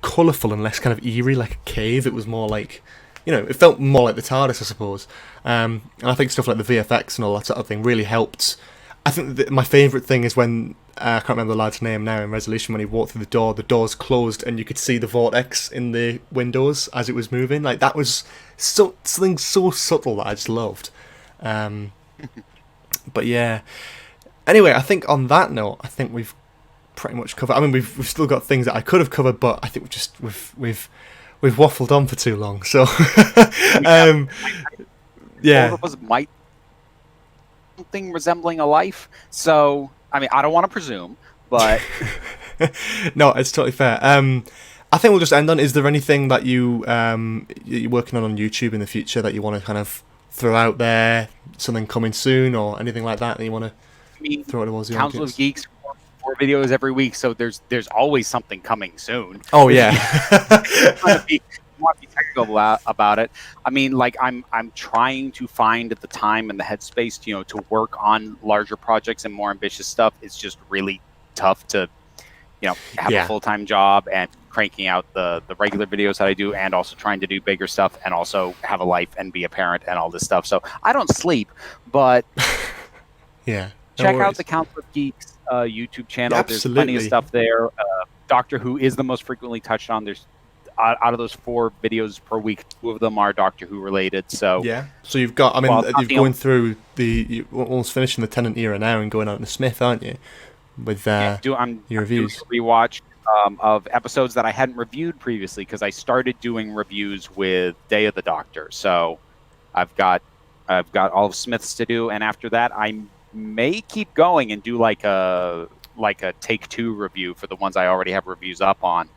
colourful and less kind of eerie, like a cave. It was more like, it felt more like the TARDIS, I suppose. And I think stuff like the VFX and all that sort of thing really helped. I think that my favourite thing is when, I can't remember the lad's name now in Resolution, when he walked through the doors closed and you could see the vortex in the windows as it was moving. Like, that was something so subtle that I just loved. But yeah. Anyway, I think on that note, I think we've pretty much covered. I mean, we've still got things that I could have covered, but I think we've waffled on for too long. So, yeah. All of us might something resembling a life. So, I mean, I don't want to presume, but no, it's totally fair. I think we'll just end on. Is there anything that you're working on YouTube in the future that you want to kind of throw out there? Something coming soon, or anything like that you want to throw towards the Council of Geeks, more videos every week, so there's always something coming soon. Oh yeah. Want to be technical about it. I mean, like I'm trying to find the time and the headspace to work on larger projects and more ambitious stuff. It's just really tough to have a full-time job and cranking out the regular videos that I do, and also trying to do bigger stuff, and also have a life and be a parent and all this stuff. So I don't sleep, but yeah, check out the Council of Geeks YouTube channel. There's plenty of stuff there. Doctor Who is the most frequently touched on. There's out of those 4 videos per week, 2 of them are Doctor Who related. So yeah. So you've got, I mean, Well, you're going through you're almost finishing the Tennant era now and going on to Smith, aren't you? With I'm your reviews. doing a rewatch of episodes that I hadn't reviewed previously, because I started doing reviews with Day of the Doctor. So I've got all of Smith's to do, and after that, I may keep going and do like a take 2 review for the ones I already have reviews up on.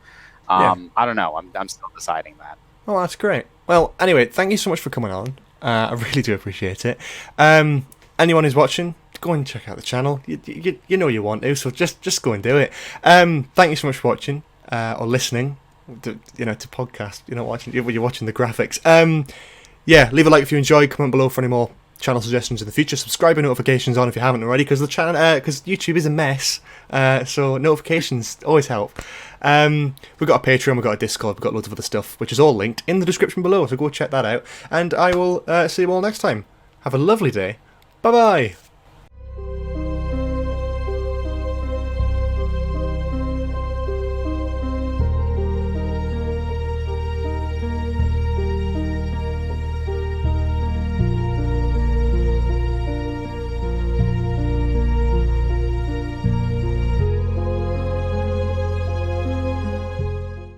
I don't know. I'm still deciding that. Oh, that's great. Well, anyway, thank you so much for coming on. I really do appreciate it. Anyone who's watching, go and check out the channel. You know you want to, so just go and do it. Thank you so much for watching or listening. To podcast. You're not watching. You're watching the graphics. Leave a like if you enjoyed. Comment below for any more channel suggestions in the future. Subscribe and notifications on if you haven't already, because the channel, because YouTube is a mess. So notifications always help. We've got a Patreon, we've got a Discord, we've got loads of other stuff, which is all linked in the description below. So go check that out, and I will see you all next time. Have a lovely day. Bye bye.